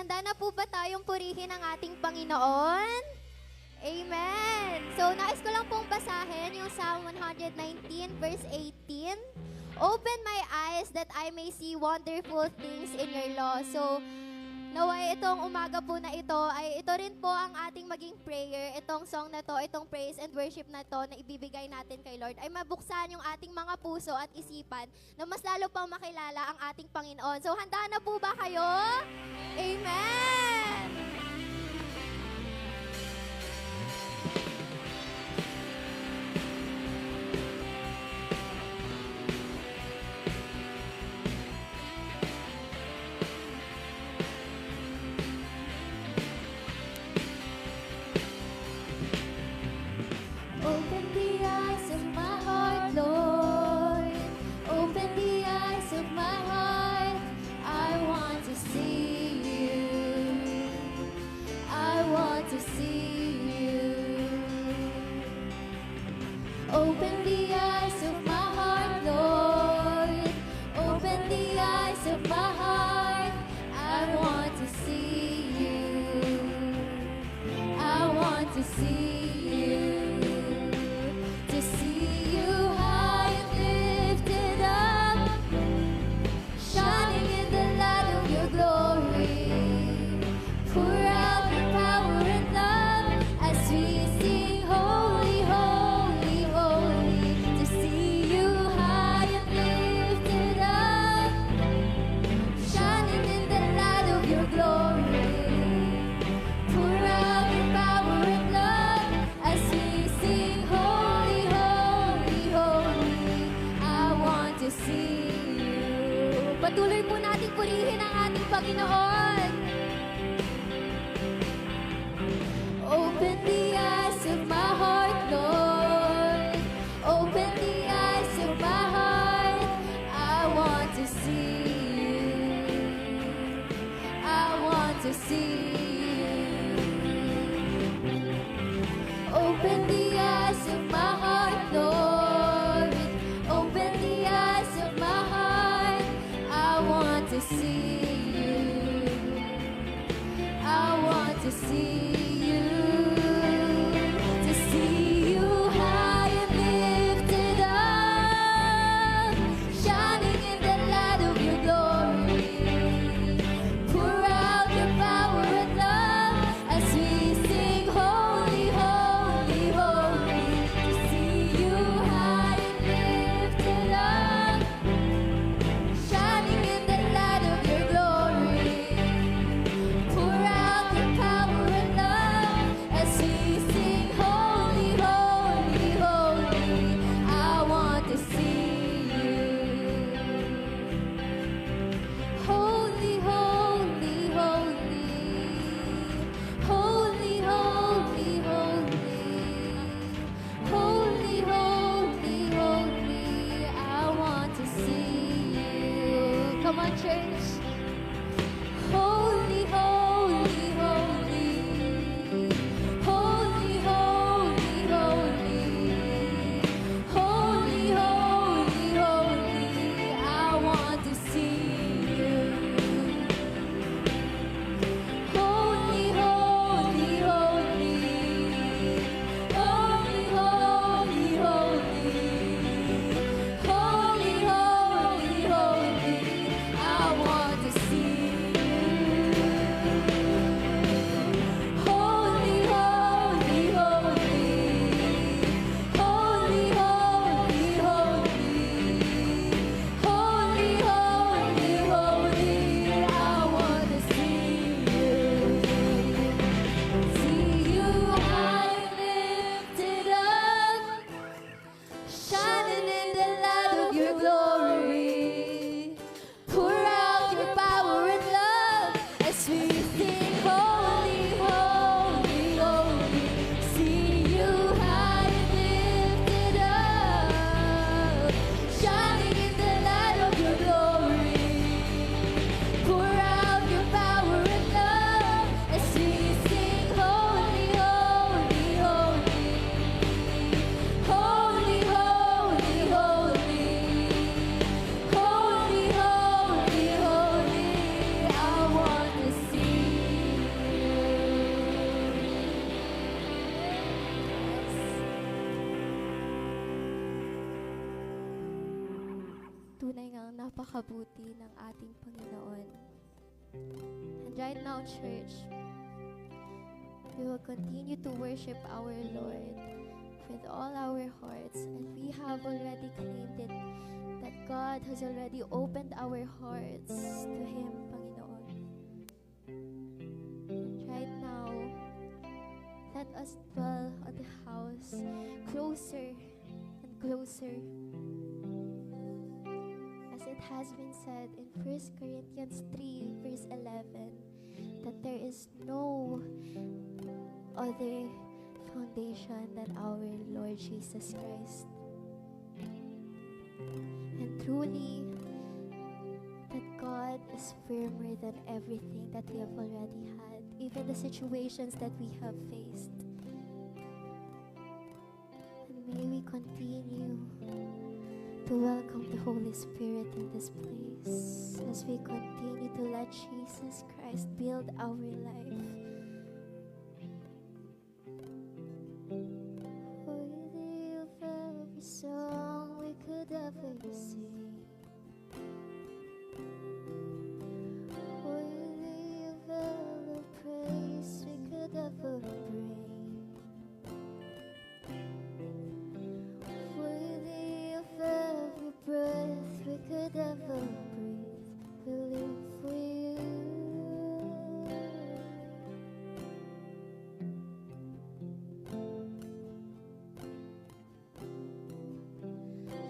handa na po ba tayong purihin ang ating Panginoon? Amen! So, nais ko lang pong basahin yung Psalm 119 verse 18. Open my eyes that I may see wonderful things in your law. So, naway itong umaga po na ito ay ito rin po ang ating maging prayer. Itong song na to, itong praise and worship na to na ibibigay natin kay Lord ay mabuksan yung ating mga puso at isipan na mas lalo pang makilala ang ating Panginoon. So, handa na po ba kayo? Amen! Open the eyes of my heart, Lord. Open the eyes of my heart. I want to see you. I want to see you. Open the eyes of my heart, Lord. Open the eyes of my heart. I want to see you. I want to see you. To see you high and lifted up, shining in the light of your glory. Pour out your power and love as we sing holy, holy, holy. To see you high and lifted up, shining in the light of your glory. Pour out your power and love as we sing holy, holy, holy. I want to see you. Patuloy po natin purihin ang ating Panginoon. Open the eyes of my heart, Lord. Open the eyes of my heart. I want to see you. I want to see you. Open the eyes of my heart, Lord. Open the eyes of my heart. I want to see you. I want to see you. To see you high and lifted up, shining in the light of your glory. Pour out your power and love as we sing holy, holy, holy. To see you high and lifted up, shining in the light of your glory. Pour out your power and love napakabuti ng ating Panginoon. And right now, church, we will continue to worship our Lord with all our hearts. And we have already claimed it, that God has already opened our hearts to Him, Panginoon. And right now, let us dwell on the house closer and closer. As it has been said in 1 Corinthians 3 verse 11, that there is no other foundation than our Lord Jesus Christ. And truly, that God is firmer than everything that we have already had, even the situations that we have faced. And may we continue to welcome the Holy Spirit in this place as we continue to let Jesus Christ build our life. Worthy of every song we could ever sing, worthy of all the praise we could ever bring. Breath we could ever breathe, we live for you.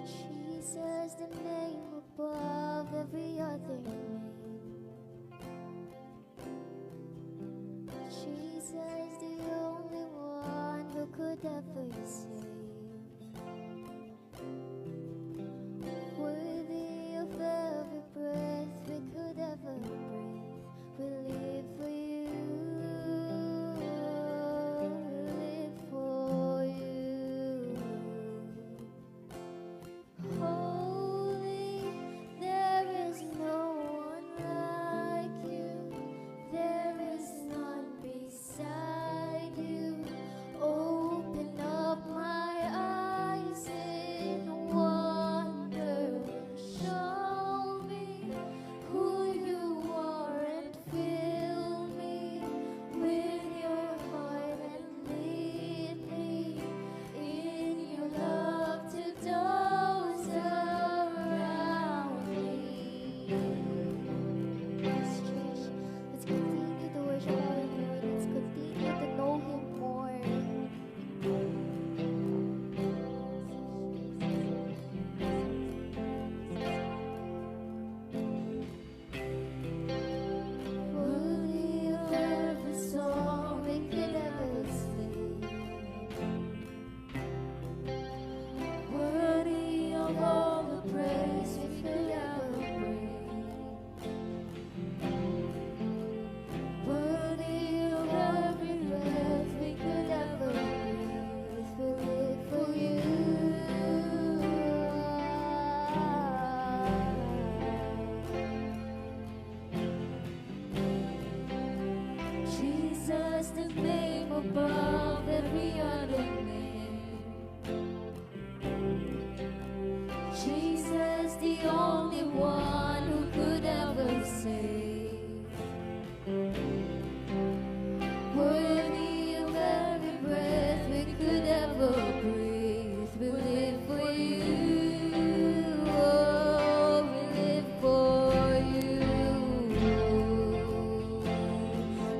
Jesus, the name above every other name. Jesus, the only one who could ever save. Every breath we could ever breathe, we live for you, we live for you. Holy, there is no one like you, there is none beside you. Open up my eyes in wonder, show above every other name. Jesus, the only one who could ever save. Worthy of every breath we could ever breathe, we live for you. Oh, we live for you.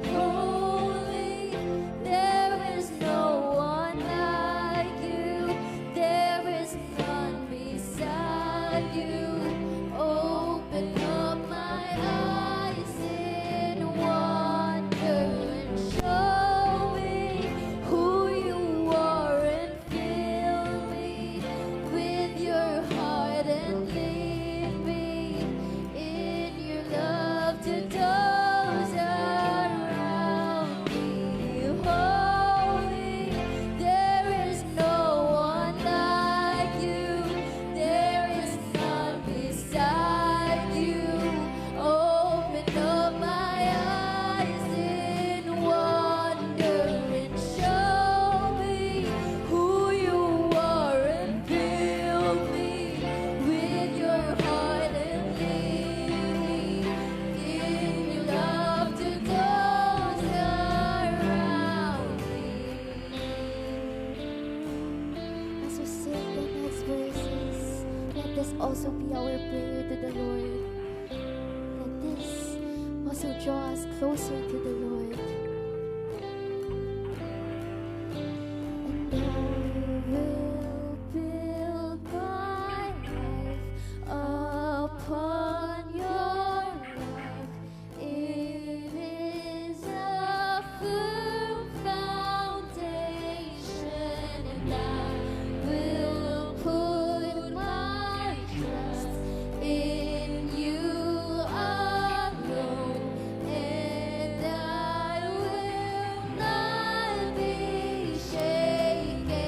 Holy, there is no one like also be our prayer to the Lord. Let this also draw us closer to the Lord. And I will build my life upon your rock. It is a firm foundation, and I will put my trust in you alone, and I will not be shaken.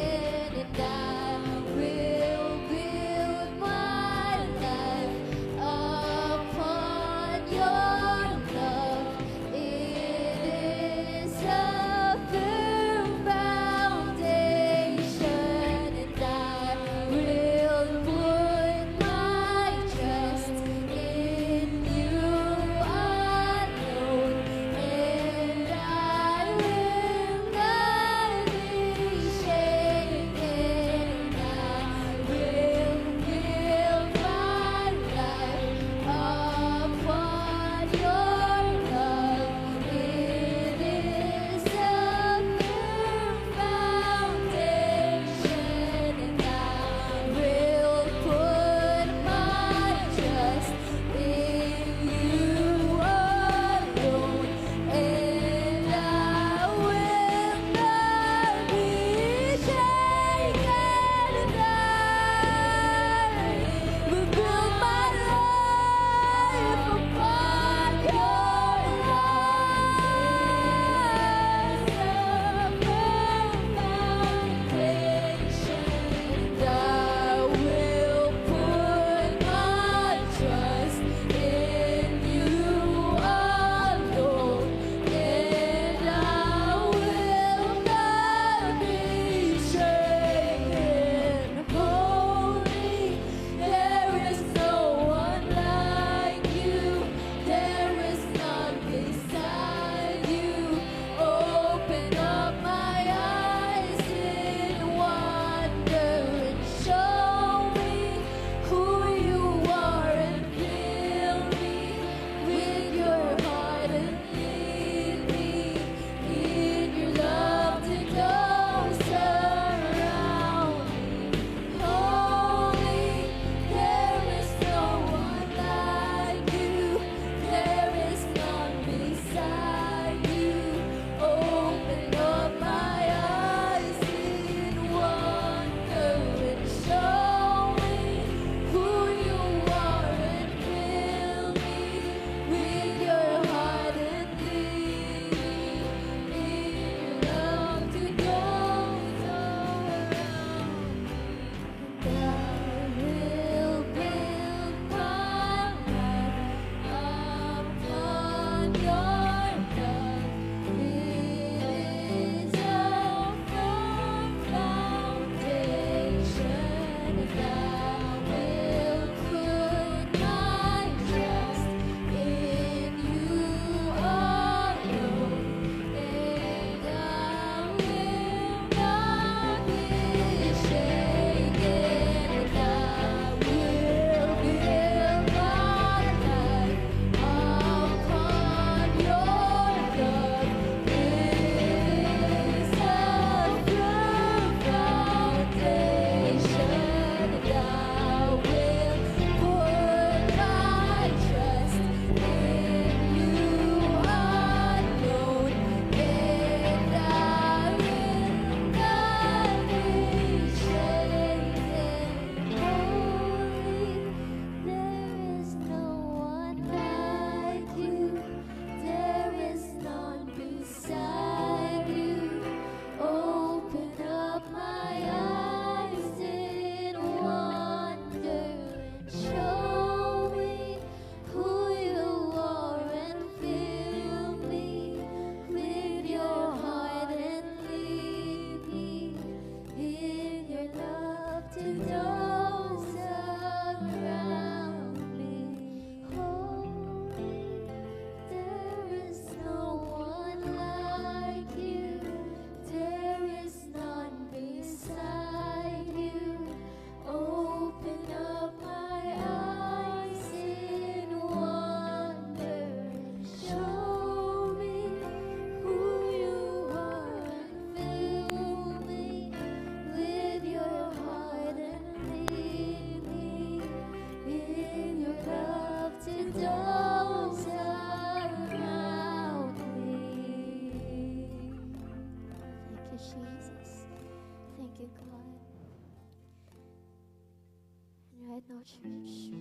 church,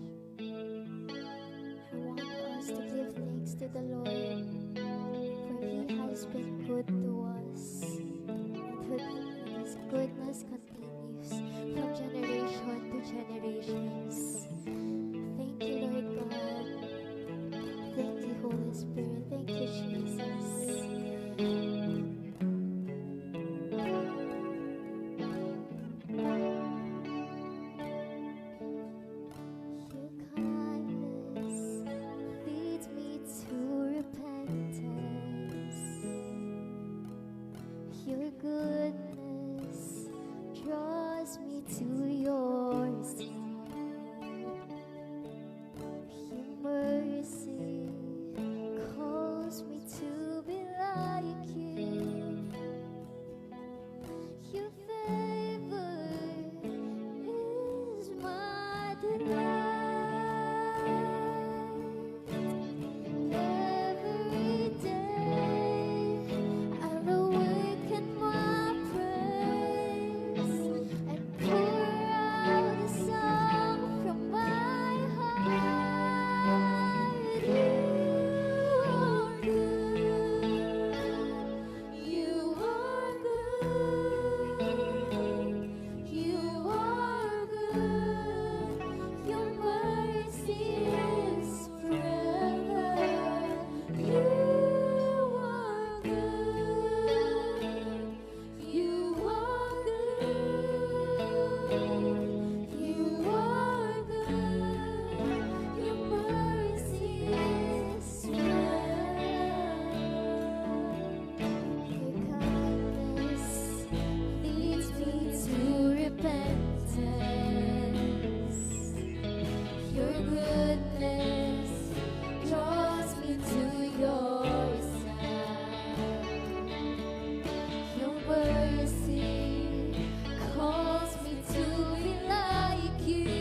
I want us to give thanks to the Lord, for He has been good to us, and His goodness continues from generation to generations. Thank you, Lord God. Thank you, Holy Spirit. Thank you, Jesus. Your kindness leads me to repentance. Your goodness draws me to your side. Your mercy calls me to be like you. Your favor is my delight. Every day I'll awaken my praise and pour out a song from my heart. You are good. You are good. You are good. Your mercy is forever. You are good. You are good. You are good. Your mercy is forever. Your kindness leads me to repentance. Your goodness draws me to your side. Your mercy calls me to be like you.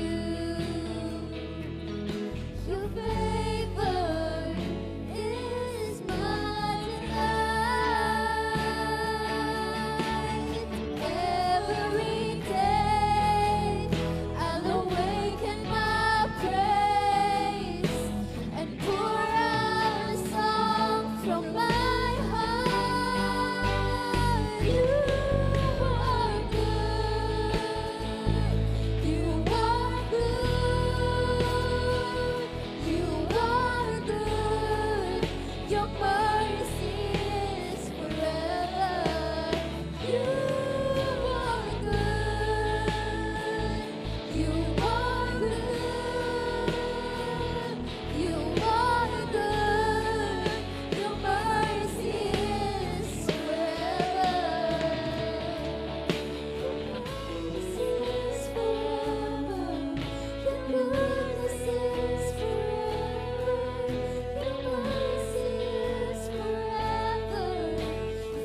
Your favor is my delight. Every day I'll awaken my praise and pour out a song from my heart. You are good. You are good. You are good. Your mercy is forever. You are good. You are good. You are good. Your mercy is forever. Your mercy is forever. Your goodness is forever. Your mercy is forever,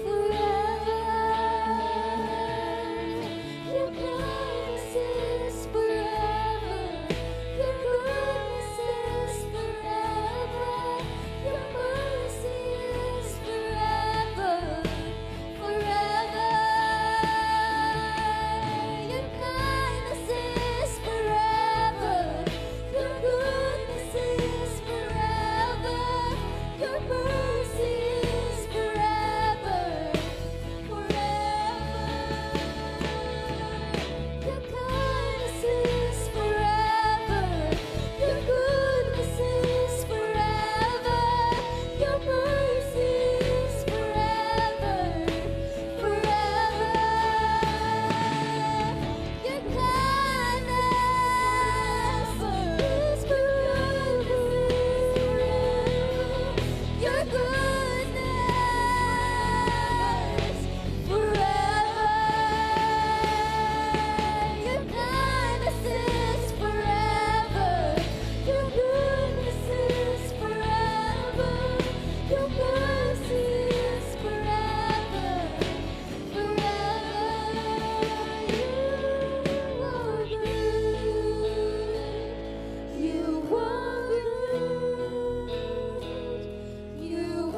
forever. Your kindness is forever. Your goodness is forever. Your mercy is forever, forever. Your kindness is forever. Your goodness is forever. Your mercy is forever, forever. Your kindness is forever. Your goodness is forever. Your mercy is forever, forever. Your kindness is forever. Your goodness forever. Your kindness is forever. Your goodness is forever. Your mercy is forever, forever. You are good. You are good. You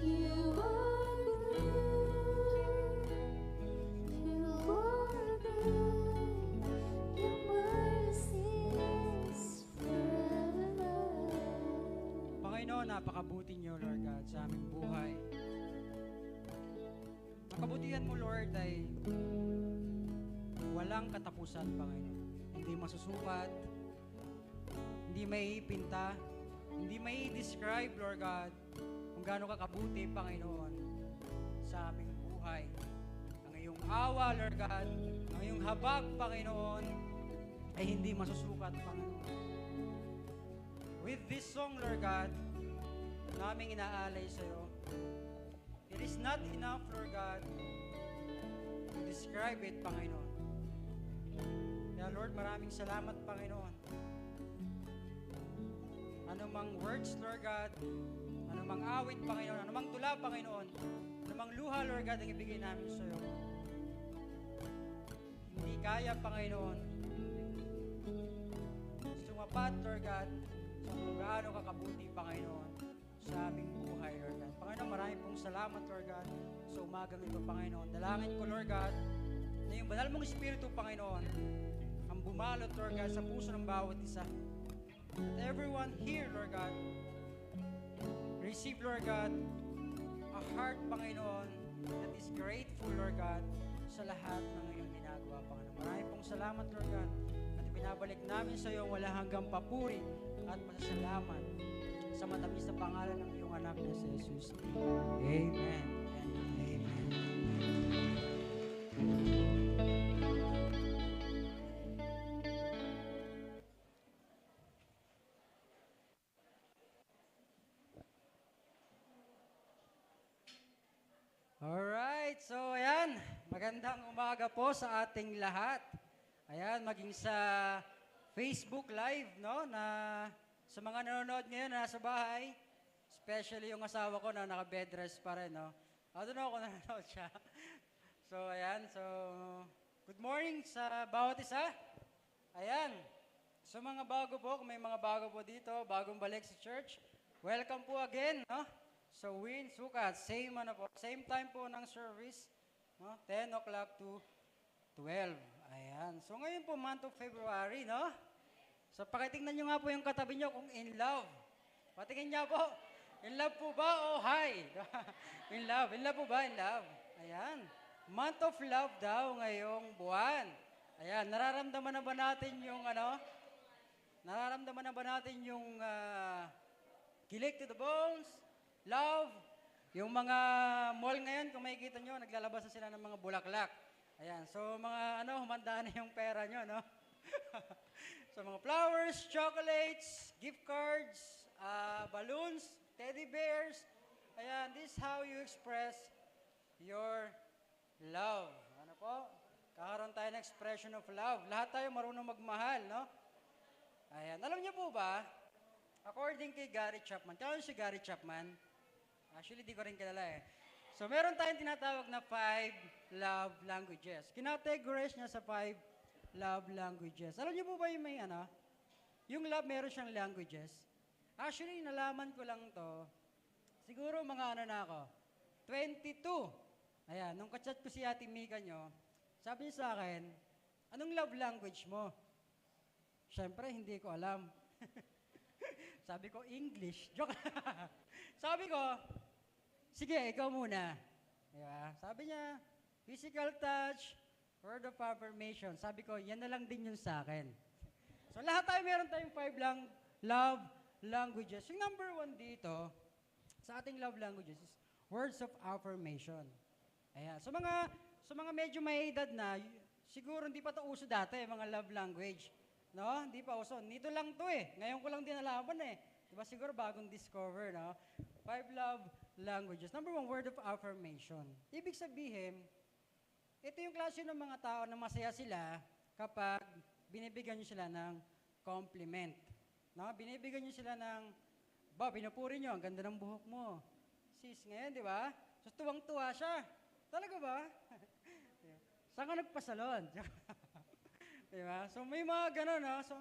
You are good. You are good. Your mercy is forever. Panginoon, napakabuti niyo, Lord God, sa aming buhay. Ang kabutihan mo, Lord, ay walang katapusan, Panginoon. Hindi masusukat, hindi may ipinta, hindi may describe, Lord God, kung gaano ka kabuti, Panginoon, sa aming buhay. Ang iyong awa, Lord God, ang iyong habag, Panginoon, ay hindi masusukat, Panginoon. With this song, Lord God, naming inaalay sa iyo, it is not enough, Lord God, to describe it, Panginoon. Kaya, Lord, maraming salamat, Panginoon. Anumang words, Lord God, anumang awit, Panginoon, anumang tula, Panginoon, anumang luha, Lord God, ang ibigay namin sa iyo. Hindi kaya, Panginoon, sumapat, Lord God, sa kung gaano kakabuti, Panginoon, sa aming buhay, Lord God. Panginoon, maraming pong salamat, Lord God, sa umagang ito, Panginoon. Dalangin ko, Lord God, na yung banal mong Espiritu, Panginoon, ang bumalot, Lord God, sa puso ng bawat isa. That everyone here, Lord God, receive, Lord God, a heart, Panginoon, that is grateful, Lord God, sa lahat ng iyong ginagawa, Panginoon. Maraming pong salamat, Lord God, at binabalik namin sa iyo wala hanggang papuri at pasasalamat sa matamis na pangalan ng iyong anak na si Jesus. Amen and amen. Alright, so ayan, magandang umaga po sa ating lahat. Ayan, maging sa Facebook Live, no, na sa mga nanonood ngayon na nasa bahay, especially yung asawa ko na naka-bed rest pa rin, no. I don't know kung nanonood siya. So, ayan, so, good morning sa bawat isa. Ayan, sa mga bago po, kung may mga bago po dito, bagong balik sa church, welcome po again, no. So, Win, Sukat, same time po ng service, no? 10 o'clock to 12. Ayan. So, ngayon po, month of February, no? So, pakitingnan nyo nga po yung katabi nyo kung in love. Patingin niya po, in love po ba o hi? In love po ba? In love. Ayan. Month of love daw ngayong buwan. Ayan. Nararamdaman na ba natin yung Nararamdaman na ba natin yung kilig to the bones? Love, yung mga mall ngayon, kung makikita nyo, naglalabas na sila ng mga bulaklak. Ayan, so mga humanda na yung pera nyo, no? So mga flowers, chocolates, gift cards, balloons, teddy bears. Ayan, this is how you express your love. Ano po? Kakaroon tayo ng expression of love. Lahat tayo marunong magmahal, no? Ayan, alam niyo po ba, according kay Gary Chapman, kaya si Gary Chapman, actually, di ko rin kilala eh. So, meron tayong tinatawag na 5 love languages. Kinategorize niya sa 5 love languages. Alam niyo po ba yung yung love meron siyang languages? Actually, nalaman ko lang to, siguro mga na ako, 22. Ayan, nung kachat ko si Ate Mika nyo, sabi niya sa akin, anong love language mo? Siyempre, hindi ko alam. Sabi ko, English. Joke. Sabi ko, sige, ikaw muna. Diba? Sabi niya, physical touch, word of affirmation. Sabi ko, yan na lang din yun sa akin. So lahat tayo, meron tayong 5 love languages. Yung number 1 dito, sa ating love languages is words of affirmation. Ayan. So mga medyo may edad na, siguro hindi pa ito uso dati, mga love language. No? Hindi pa uso. Nito lang to eh. Ngayon ko lang din nalaman eh. Diba siguro bagong discover, no? 5 love languages. Number 1, word of affirmation. Ibig sabihin, ito yung klase ng mga tao na masaya sila kapag binibigyan nyo sila ng compliment. No? Binibigyan nyo sila ng, pinupuri nyo, ang ganda ng buhok mo. Sis, ngayon, di ba? So, tuwang-tuwa siya. Talaga ba? Saan ka nagpasalon? Di ba? So, may mga gano'n, no? So,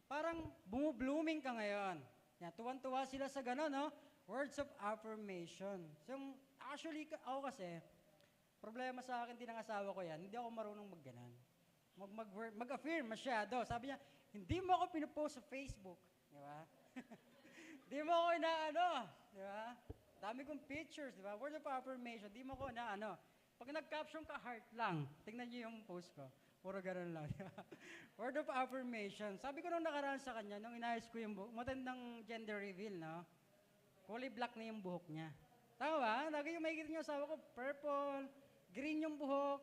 parang bumublooming ka ngayon. Yan, tuwan-tuwa sila sa gano'n, no? Words of affirmation. So, actually, ako kasi, problema sa akin, din ng asawa ko yan, hindi ako marunong magganan. Mag-affirm masyado. Sabi niya, hindi mo ako pinupost sa Facebook. Di ba? Hindi mo ako inaano. Di ba? Dami kong pictures, di ba? Word of affirmation, di mo ako inaano. Pag nag-caption ka, heart lang. Tingnan niyo yung post ko. Puro ganun lang. Di ba? Word of affirmation. Sabi ko nung nakaraan sa kanya, nung inayos ko yung buhok, matandang gender reveal, no? Kulay black na yung buhok niya. Tama ba? Lagi yung makikita niyo asawa ko, purple, green yung buhok,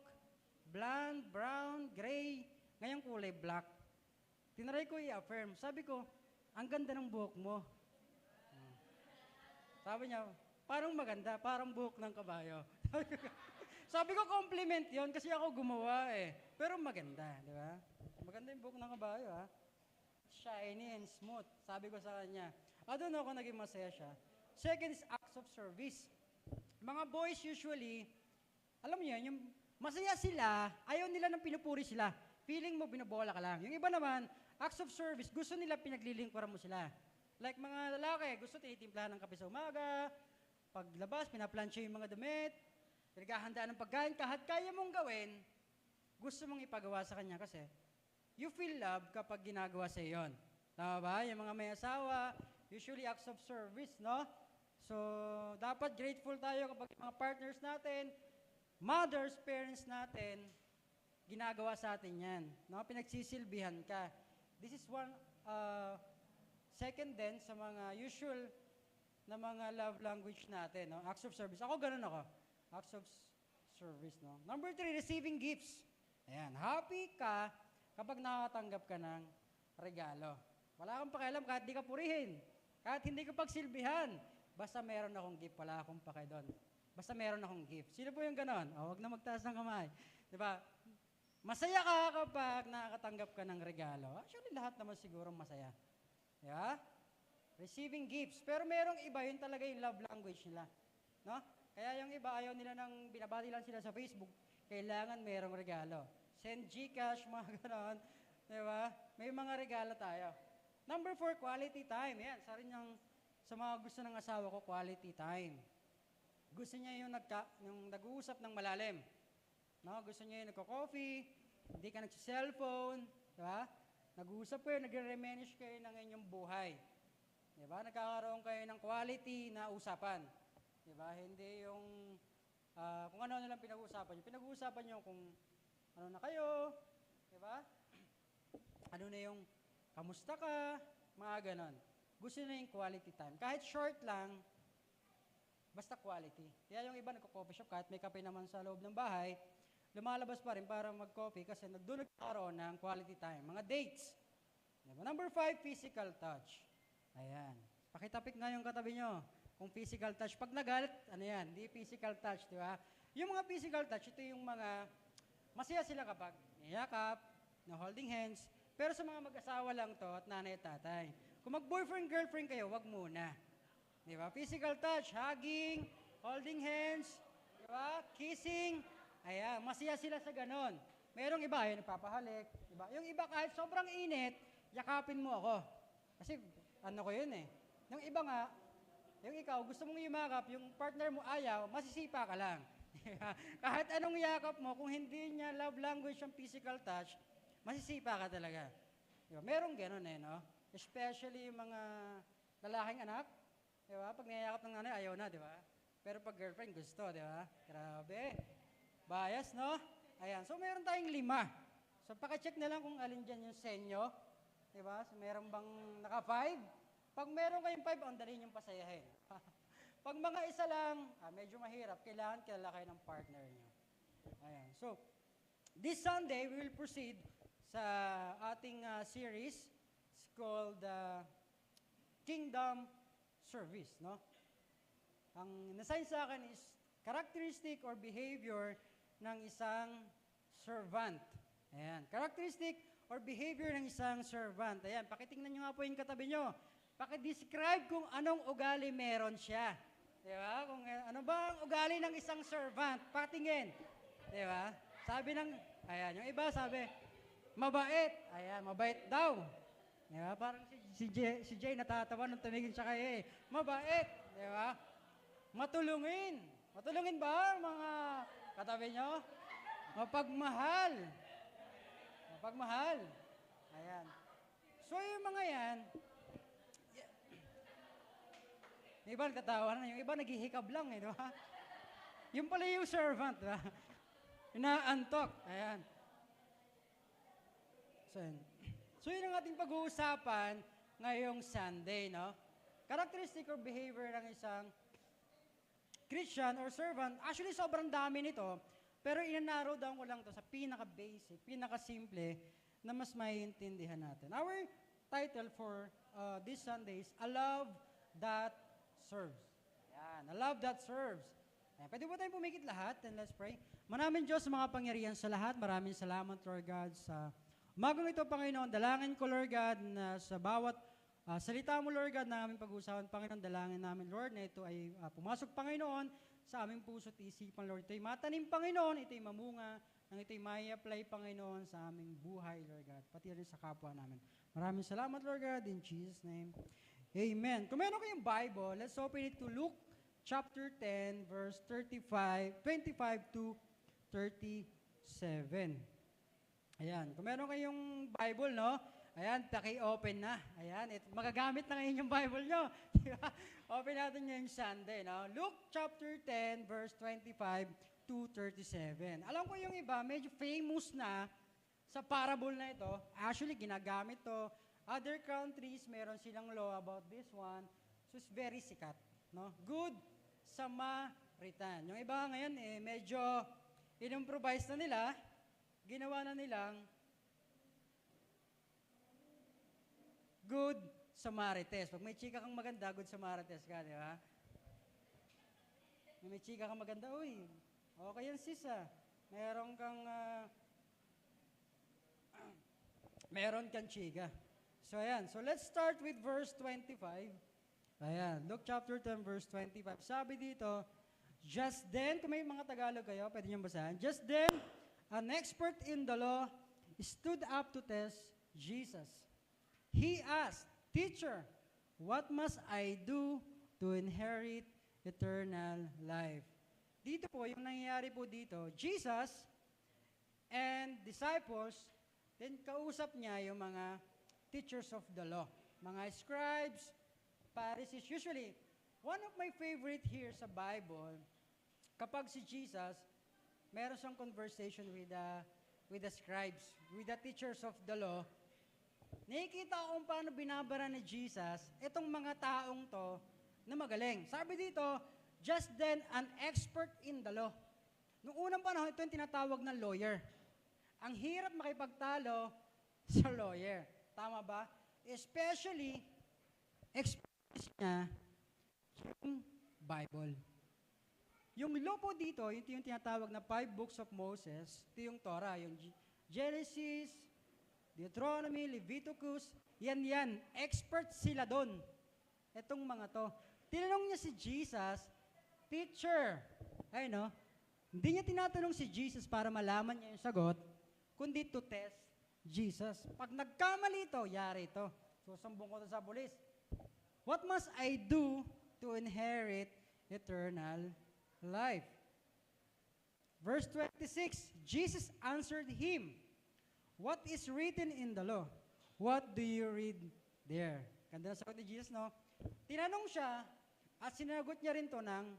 blonde, brown, gray. Ngayon kulay black. Tinaray ko i-affirm. Sabi ko, ang ganda ng buhok mo. Sabi niya, parang maganda, parang buhok ng kabayo. Sabi ko, compliment yon kasi ako gumawa eh. Pero maganda, di ba? Maganda yung buhok ng kabayo, ha? Shiny and smooth. Sabi ko sa kanya. Doon ako naging masaya siya. Second is acts of service. Mga boys usually, alam niyo yung masaya sila, ayaw nila ng pinupuri sila. Feeling mo, binabola ka lang. Yung iba naman, acts of service, gusto nila pinaglilingkuran mo sila. Like mga lalaki, gusto tinitimplahan ng kape sa umaga, paglabas, pinaplansya yung mga damit, pinaghahandaan ng pagkain, kahit kaya mong gawin, gusto mong ipagawa sa kanya kasi you feel love kapag ginagawa sa iyon. Tama ba? Yung mga may asawa, usually acts of service, no? So, dapat grateful tayo kapag mga partners natin, mothers, parents natin, ginagawa sa atin yan. No? Pinagsisilbihan ka. This is one, second din sa mga usual na mga love language natin. No? Acts of service. Ako, ganun ako. Acts of service. No? Number 3, receiving gifts. Ayan, happy ka kapag nakatanggap ka ng regalo. Wala kang pakialam kahit di ka purihin. Kahit hindi ka pagsilbihan. Basta meron akong gift, wala akong pake doon. Basta meron akong gift. Sino po yung ganon? Huwag na magtaas ng kamay. Di ba? Masaya ka kapag nakakatanggap ka ng regalo. Actually, lahat naman siguro masaya. Di ba? Receiving gifts. Pero merong iba, yun talaga yung love language nila. No? Kaya yung iba, ayaw nila nang binabati lang sila sa Facebook, kailangan merong regalo. Send Gcash, mga ganon. Di ba? May mga regalo tayo. Number 4, quality time. Yan, sa rin yung sa mga gusto ng asawa ko, quality time. Gusto niya yung nag-uusap ng malalim. No? Gusto niya yung nagko-coffee, hindi ka nagsi-cellphone, di ba? Nag-uusap kayo, nagre-reminisce kayo ng inyong buhay. Di ba? Nagkakaroon kayo ng quality na usapan. Di ba? Hindi yung kung ano lang pinag-uusapan niyo. Pinag-uusapan niyo kung ano na kayo, di ba? Ano na yung kamusta ka, mga ganon. Gusto na yung quality time. Kahit short lang, basta quality. Kaya yung iba nagko-coffee shop, kahit may kape naman sa loob ng bahay, lumalabas pa rin para mag-coffee kasi doon nagkaroon ng quality time. Mga dates. Diba? Number 5, physical touch. Ayan. Pakitapik nga yung katabi nyo. Kung physical touch. Pag nagalit, ano yan? Hindi physical touch, di ba? Yung mga physical touch, ito yung mga masaya sila kapag niyakap, na holding hands. Pero sa mga mag-asawa lang to at nanay at tatay. Kung mag-boyfriend, girlfriend kayo, wag muna. Di ba? Physical touch, hugging, holding hands, di ba? Kissing. Ayan, masaya sila sa ganon. Merong iba, yun, nagpapahalik. Di ba? Yung iba kahit sobrang init, yakapin mo ako. Kasi, ano ko yun eh. Yung iba nga, yung ikaw, gusto mong yumakap, yung partner mo ayaw, masisipa ka lang. Kahit anong yakap mo, kung hindi niya love language yung physical touch, masisipa ka talaga. Di ba? Merong ganon eh, no? Especially yung mga lalaking anak, di ba? Pag niyayakap ng nanay, ayaw na, di ba? Pero pag girlfriend, gusto, di ba? Grabe. Bias, no? Ayan. So, meron tayong 5. So, pakicheck na lang kung alin dyan yung senyo. Di ba? So, meron bang naka 5? Pag meron kayong 5, ang dali niyong pasayahin. Pag mga isa lang, medyo mahirap. Kailangan kilala kayo ng partner niyo. Ayan. So, this Sunday, we will proceed sa ating series. It's called Kingdom Service, no? Ang nasign sa akin is characteristic or behavior ng isang servant. Ayan. Characteristic or behavior ng isang servant. Ayan. Pakitingnan nyo nga po yung katabi nyo. Pakidescribe kung anong ugali meron siya. Di ba? Kung ano ba ang ugali ng isang servant. Patingin. Di ba? Sabi ng, ayan, yung iba sabi, mabait. Ayan, mabait daw. Di ba? Parang si Si Jay natatawa nung tumingin siya kay mabait, di ba? Matulungin. Matulungin ba mga katabi nyo? Mapagmahal. Mapagmahal. Ayan. So yung mga yan, yung iba nagtatawa na, yung iba naghihikab lang eh, di ba? Yung pala yung servant, di ba? Inaantok. Ayan. So yun ang ating pag-uusapan ngayong Sunday, no? Characteristic or behavior ng isang Christian or servant. Actually, sobrang dami nito, pero inanarrow down ko lang to sa pinaka-basic, pinaka-simple, na mas maiintindihan natin. Our title for this Sunday is, A Love That Serves. Yan, A Love That Serves. Ayan, pwede po tayong pumikit lahat, and let's pray. Maraming Diyos, mga pangyarihan sa lahat. Maraming salamat, Lord God, sa umagang ito, Panginoon. Dalangin ko, Lord God, na sa bawat salita mo, Lord God, na aming pag-usapan, Panginoon, dalangin namin, Lord, na ito ay pumasok, Panginoon, sa aming puso't isipan, Lord. Ito'y matanim, Panginoon, ito'y mamunga, nang ito'y may apply, Panginoon, sa aming buhay, Lord God, pati rin sa kapwa namin. Maraming salamat, Lord God, in Jesus' name. Amen. Kung meron kayong Bible, let's open it to Luke chapter 10, verse 25 to 37. Ayan, kung meron kayong Bible, no? Ayan, paki-open na. Ayan, magagamit na ngayon yung Bible nyo. Diba? Open natin ngayong Sunday, no? Luke chapter 10, verse 25 to 37. Alam ko yung iba, medyo famous na sa parable na ito. Actually, ginagamit to. Other countries, meron silang law about this one. So, it's very sikat, no? Good Samaritan. Yung iba ngayon, medyo in-improvise na nila, ginawa na nilang Good Samarites. Pag may chika kang maganda, Good Samarites ka, di ba? May chika kang maganda, uy, okay yan sis ah. Meron kang chika. So ayan, so let's start with verse 25. Ayan, Luke chapter 10, verse 25. Sabi dito, just then, kung may mga Tagalog kayo, pwede niyong basahin. Just then, an expert in the law stood up to test Jesus. He asked, Teacher, what must I do to inherit eternal life? Dito po, yung nangyayari po dito, Jesus and disciples, then kausap niya yung mga teachers of the law, mga scribes, Pharisees. Usually, one of my favorite here sa Bible, kapag si Jesus, meron siyang conversation with the scribes, with the teachers of the law, nakikita ko kung paano binabara ni Jesus itong mga taong to na magaling. Sabi dito, just then an expert in the law. Noong unang panahon, ito yung tinatawag na lawyer. Ang hirap makipagtalo sa lawyer. Tama ba? Especially, expertise niya yung Bible. Yung law po dito, ito yung tinatawag na 5 books of Moses. Ito yung Torah, yung Genesis, Deuteronomy, Leviticus, yan. Expert sila doon. Etong mga to. Tinanong niya si Jesus, Teacher, ay no, hindi niya tinatanong si Jesus para malaman niya yung sagot, kundi to test Jesus. Pag nagkamali ito, yari ito. Susumbong ko to sa pulis. What must I do to inherit eternal life? Verse 26, Jesus answered him, What is written in the law? What do you read there? Ganda na sagot ni Jesus, no? Tinanong siya at sinagot niya rin to ng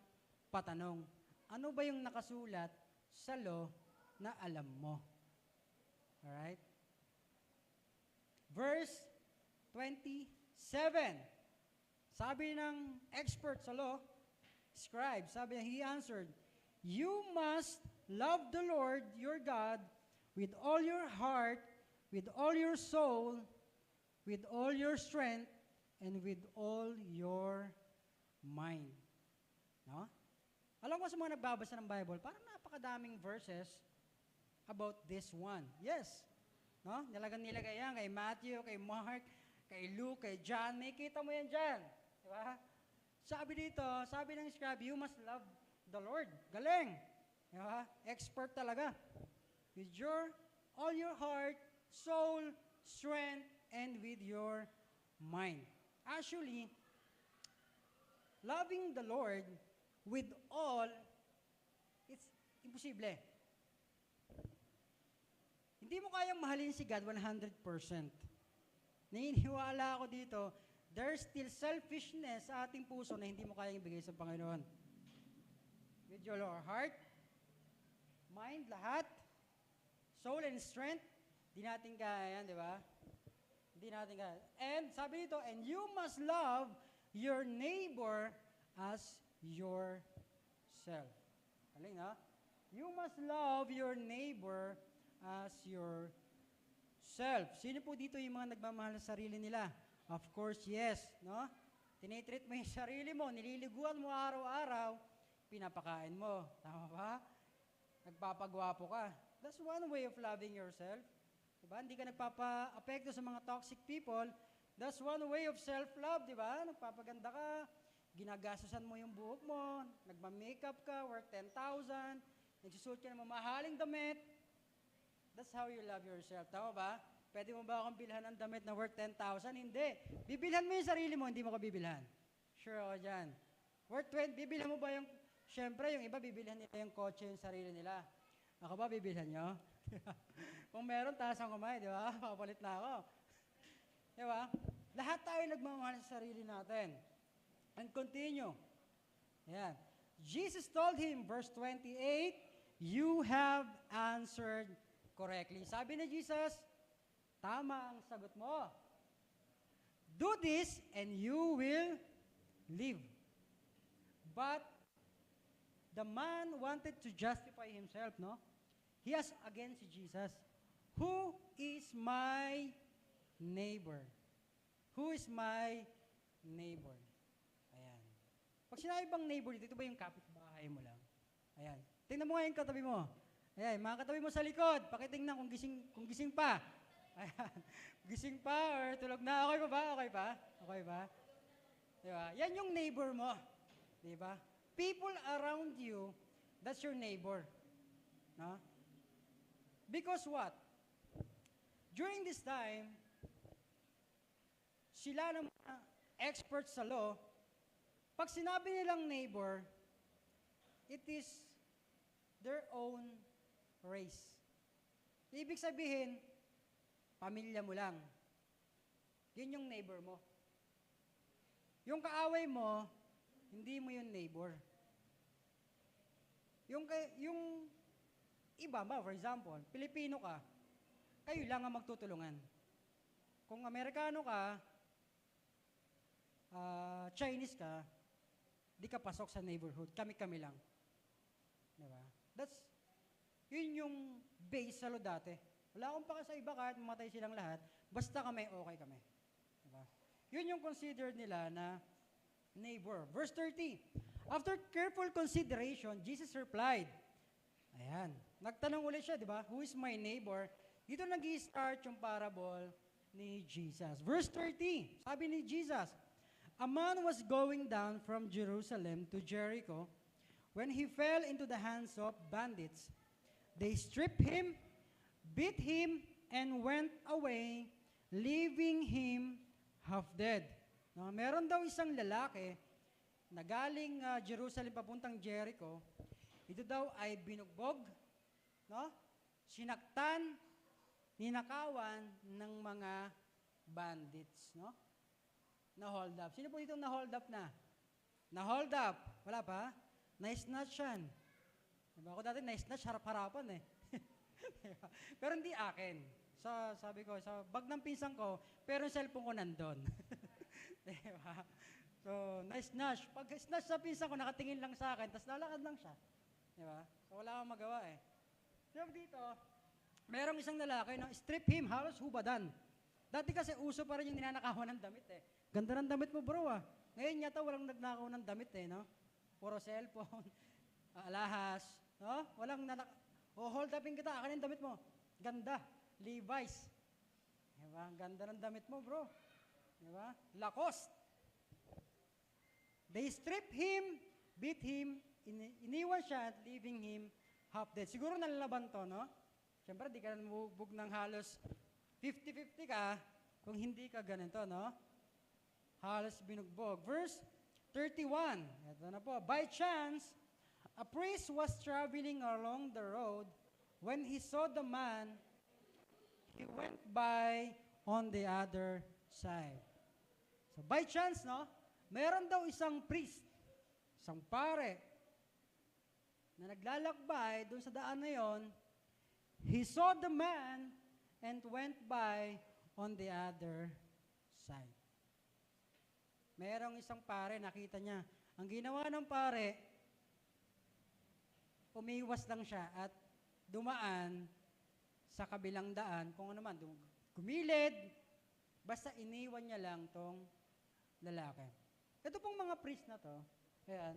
patanong. Ano ba yung nakasulat sa law na alam mo? Alright? Verse 27. Sabi ng expert sa law, scribe, sabi niya, he answered, You must love the Lord your God with all your heart, with all your soul, with all your strength, and with all your mind. No? Alam ko sa mga nagbabasa ng Bible, parang napakadaming verses about this one. Yes. No? Nilagay yan kay Matthew, kay Mark, kay Luke, kay John. May kita mo yan dyan. Diba? Sabi dito, sabi ng scribe, you must love the Lord. Galing. Diba? Expert talaga. With all your heart, soul, strength, and with your mind. Actually, loving the Lord with all, it's imposible. Hindi mo kayang mahalin si God 100%. Naniniwala ako dito, there's still selfishness sa ating puso na hindi mo kayang ibigay sa Panginoon. With your heart, mind, lahat, soul and strength, di natin kaya yan, di ba? Hindi natin kaya. And sabi dito, and you must love your neighbor as yourself. Aling na? You must love your neighbor as yourself. Sino po dito yung mga nagmamahal sa sarili nila? Of course, yes. No? Tinitreat mo yung sarili mo, nililiguan mo araw-araw, pinapakain mo. Tama ba? Nagpapagwapo ka. That's one way of loving yourself. Diba? Hindi ka nagpapa-apekto sa mga toxic people. That's one way of self-love, di ba? Nagpapaganda ka, ginagastusan mo yung buhok mo, nagma-makeup ka, worth 10,000, nagsusuot ka ng mamahaling damit. That's how you love yourself. Tama ba? Pwede mo ba akong bilhan ng damit na worth 10,000? Hindi. Bibilhan mo yung sarili mo, hindi mo ka bibilhan. Sure ako dyan. Worth 20, bibilhan mo ba yung, syempre, yung iba bibilhan nila yung kotse, yung sarili nila. Ako ba, bibilhan nyo? Kung meron, taas ang kumay, di ba? Papalit na ako. Di ba? Lahat tayo nagmamahal sa sarili natin. And continue. Ayan. Jesus told him, verse 28, you have answered correctly. Sabi ni Jesus, tama ang sagot mo. Do this and you will live. But the man wanted to justify himself, no? He asked again si Jesus, who is my neighbor? Who is my neighbor? Ayan. Pag sinabi bang neighbor dito, ito ba yung kapitbahay mo lang? Ayan. Tingnan mo nga yung katabi mo. Ayan, mga katabi mo sa likod, pakitingnan kung gising pa. Ayan. Gising pa or tulog na. Okay pa ba? Okay pa? Okay pa? Diba? Yan yung neighbor mo. Diba? People around you, that's your neighbor. No? Because what? During this time, sila ng mga experts sa law, pag sinabi nilang neighbor, it is their own race. Ibig sabihin, pamilya mo lang. Yun yung neighbor mo. Yung kaaway mo, hindi mo yung neighbor. Yung iba ba, for example, Pilipino ka, kayo lang ang magtutulungan. Kung Amerikano ka, Chinese ka, di ka pasok sa neighborhood. Kami-kami lang. Diba? Yun yung base sa law dati. Wala akong paka sa iba kahit mamatay silang lahat, basta kami, okay kami. Diba? Yun yung considered nila na neighbor. Verse 30, after careful consideration, Jesus replied, ayan, nagtanong ulit siya, di ba? Who is my neighbor? Dito nag-i-start yung parable ni Jesus. Verse 30, sabi ni Jesus, a man was going down from Jerusalem to Jericho when he fell into the hands of bandits. They stripped him, beat him, and went away, leaving him half dead. No, meron daw isang lalaki na galing Jerusalem papuntang Jericho. Ito daw ay binugbog, no? Sinaktan, ninakawan ng mga bandits, no? Na-hold up. Sino po dito na-hold up na? Na-hold up. Wala pa? Na-snatch yan. Diba? Ako dati na-snatch harap-harapan eh. Pero hindi akin. Sabi ko, sa bag ng pinsang ko, pero yung cellphone ko nandun. Diba? So, na-snatch. Pag snatch sa pinsang ko, nakatingin lang sa akin, tapos lalakad lang siya. Diba? So, wala akong magawa eh. So, dito, merong isang lalaki na strip him, halos hubadan. Dati kasi uso pa rin yung ninanakawan ng damit eh. Ganda ng damit mo bro ah. Ngayon yata walang nagnakaw ng damit eh, no? Puro cellphone, alahas, no? Walang hold upin kita, akin yung damit mo. Ganda, Levi's. Diba? Ganda ng damit mo bro. Diba? Lacoste. They stripped him, beat him, iniwan siya at leaving him half dead. Siguro nalalaban to, no? Siyempre, di ka nabubog ng halos 50-50 ka kung hindi ka ganito, no? halos binugbog. Verse 31, ito na po. By chance, a priest was traveling along the road. When he saw the man, he went by on the other side. So by chance, no? Meron daw isang priest, isang pare, na naglalakbay doon sa daan na yon. He saw the man and went by on the other side. Merong isang pare, nakita niya. Ang ginawa ng pare, umiwas lang siya at dumaan sa kabilang daan. Kung ano man, gumilid, basta iniwan niya lang tong lalaki. Ito pong mga priest na to, ayan.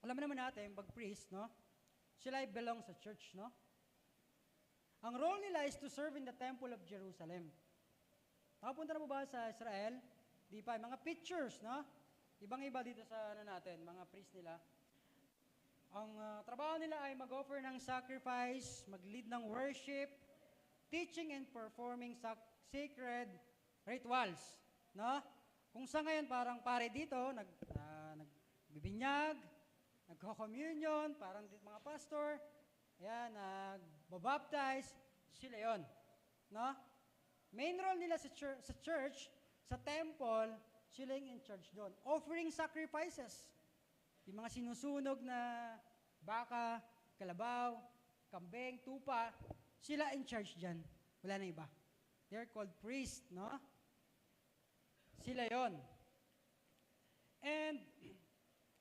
Alam naman natin, pag priest, no? Sila ay belong sa church, no? Ang role nila is to serve in the temple of Jerusalem. Nakapunta na mo ba sa Israel? Di pa, mga pictures, no? Ibang-iba dito sa natin, mga priest nila. Ang trabaho nila ay mag-offer ng sacrifice, mag-lead ng worship, teaching and performing sacred rituals, no? Kung sa ngayon parang pare dito, nagbibinyag, nagko-communion, parang mga pastor, ayan, nagbabaptize, sila yon, no? Main role nila sa church, sa temple, sila yung in charge doon. Offering sacrifices. Yung mga sinusunog na baka, kalabaw, kambing, tupa, sila in charge dyan. Wala na iba. They're called priests, no? Sila yon. And,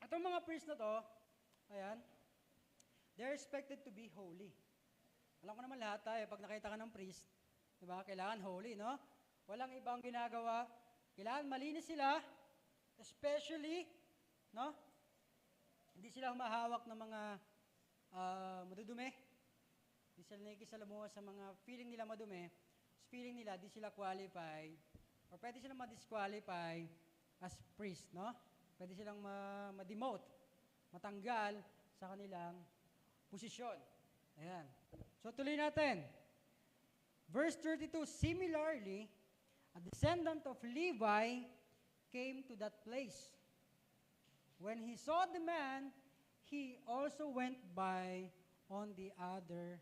itong mga priests na to, ayan, they're expected to be holy. Alam ko naman lahat tayo, pag nakita ka ng priest, diba, kailangan holy, no? Walang ibang ginagawa. Kailangan malinis sila, especially, no? Hindi sila humahawak ng mga madudumi. Hindi sila nakikisalamuha sa mga feeling nila madumi. Feeling nila, di sila qualified, or pwede silang ma-disqualify as priest, no? Pwede silang ma-demote, matanggal sa kanilang posisyon. Ayan. So, tuloy natin. Verse 32, similarly, a descendant of Levi came to that place. When he saw the man, he also went by on the other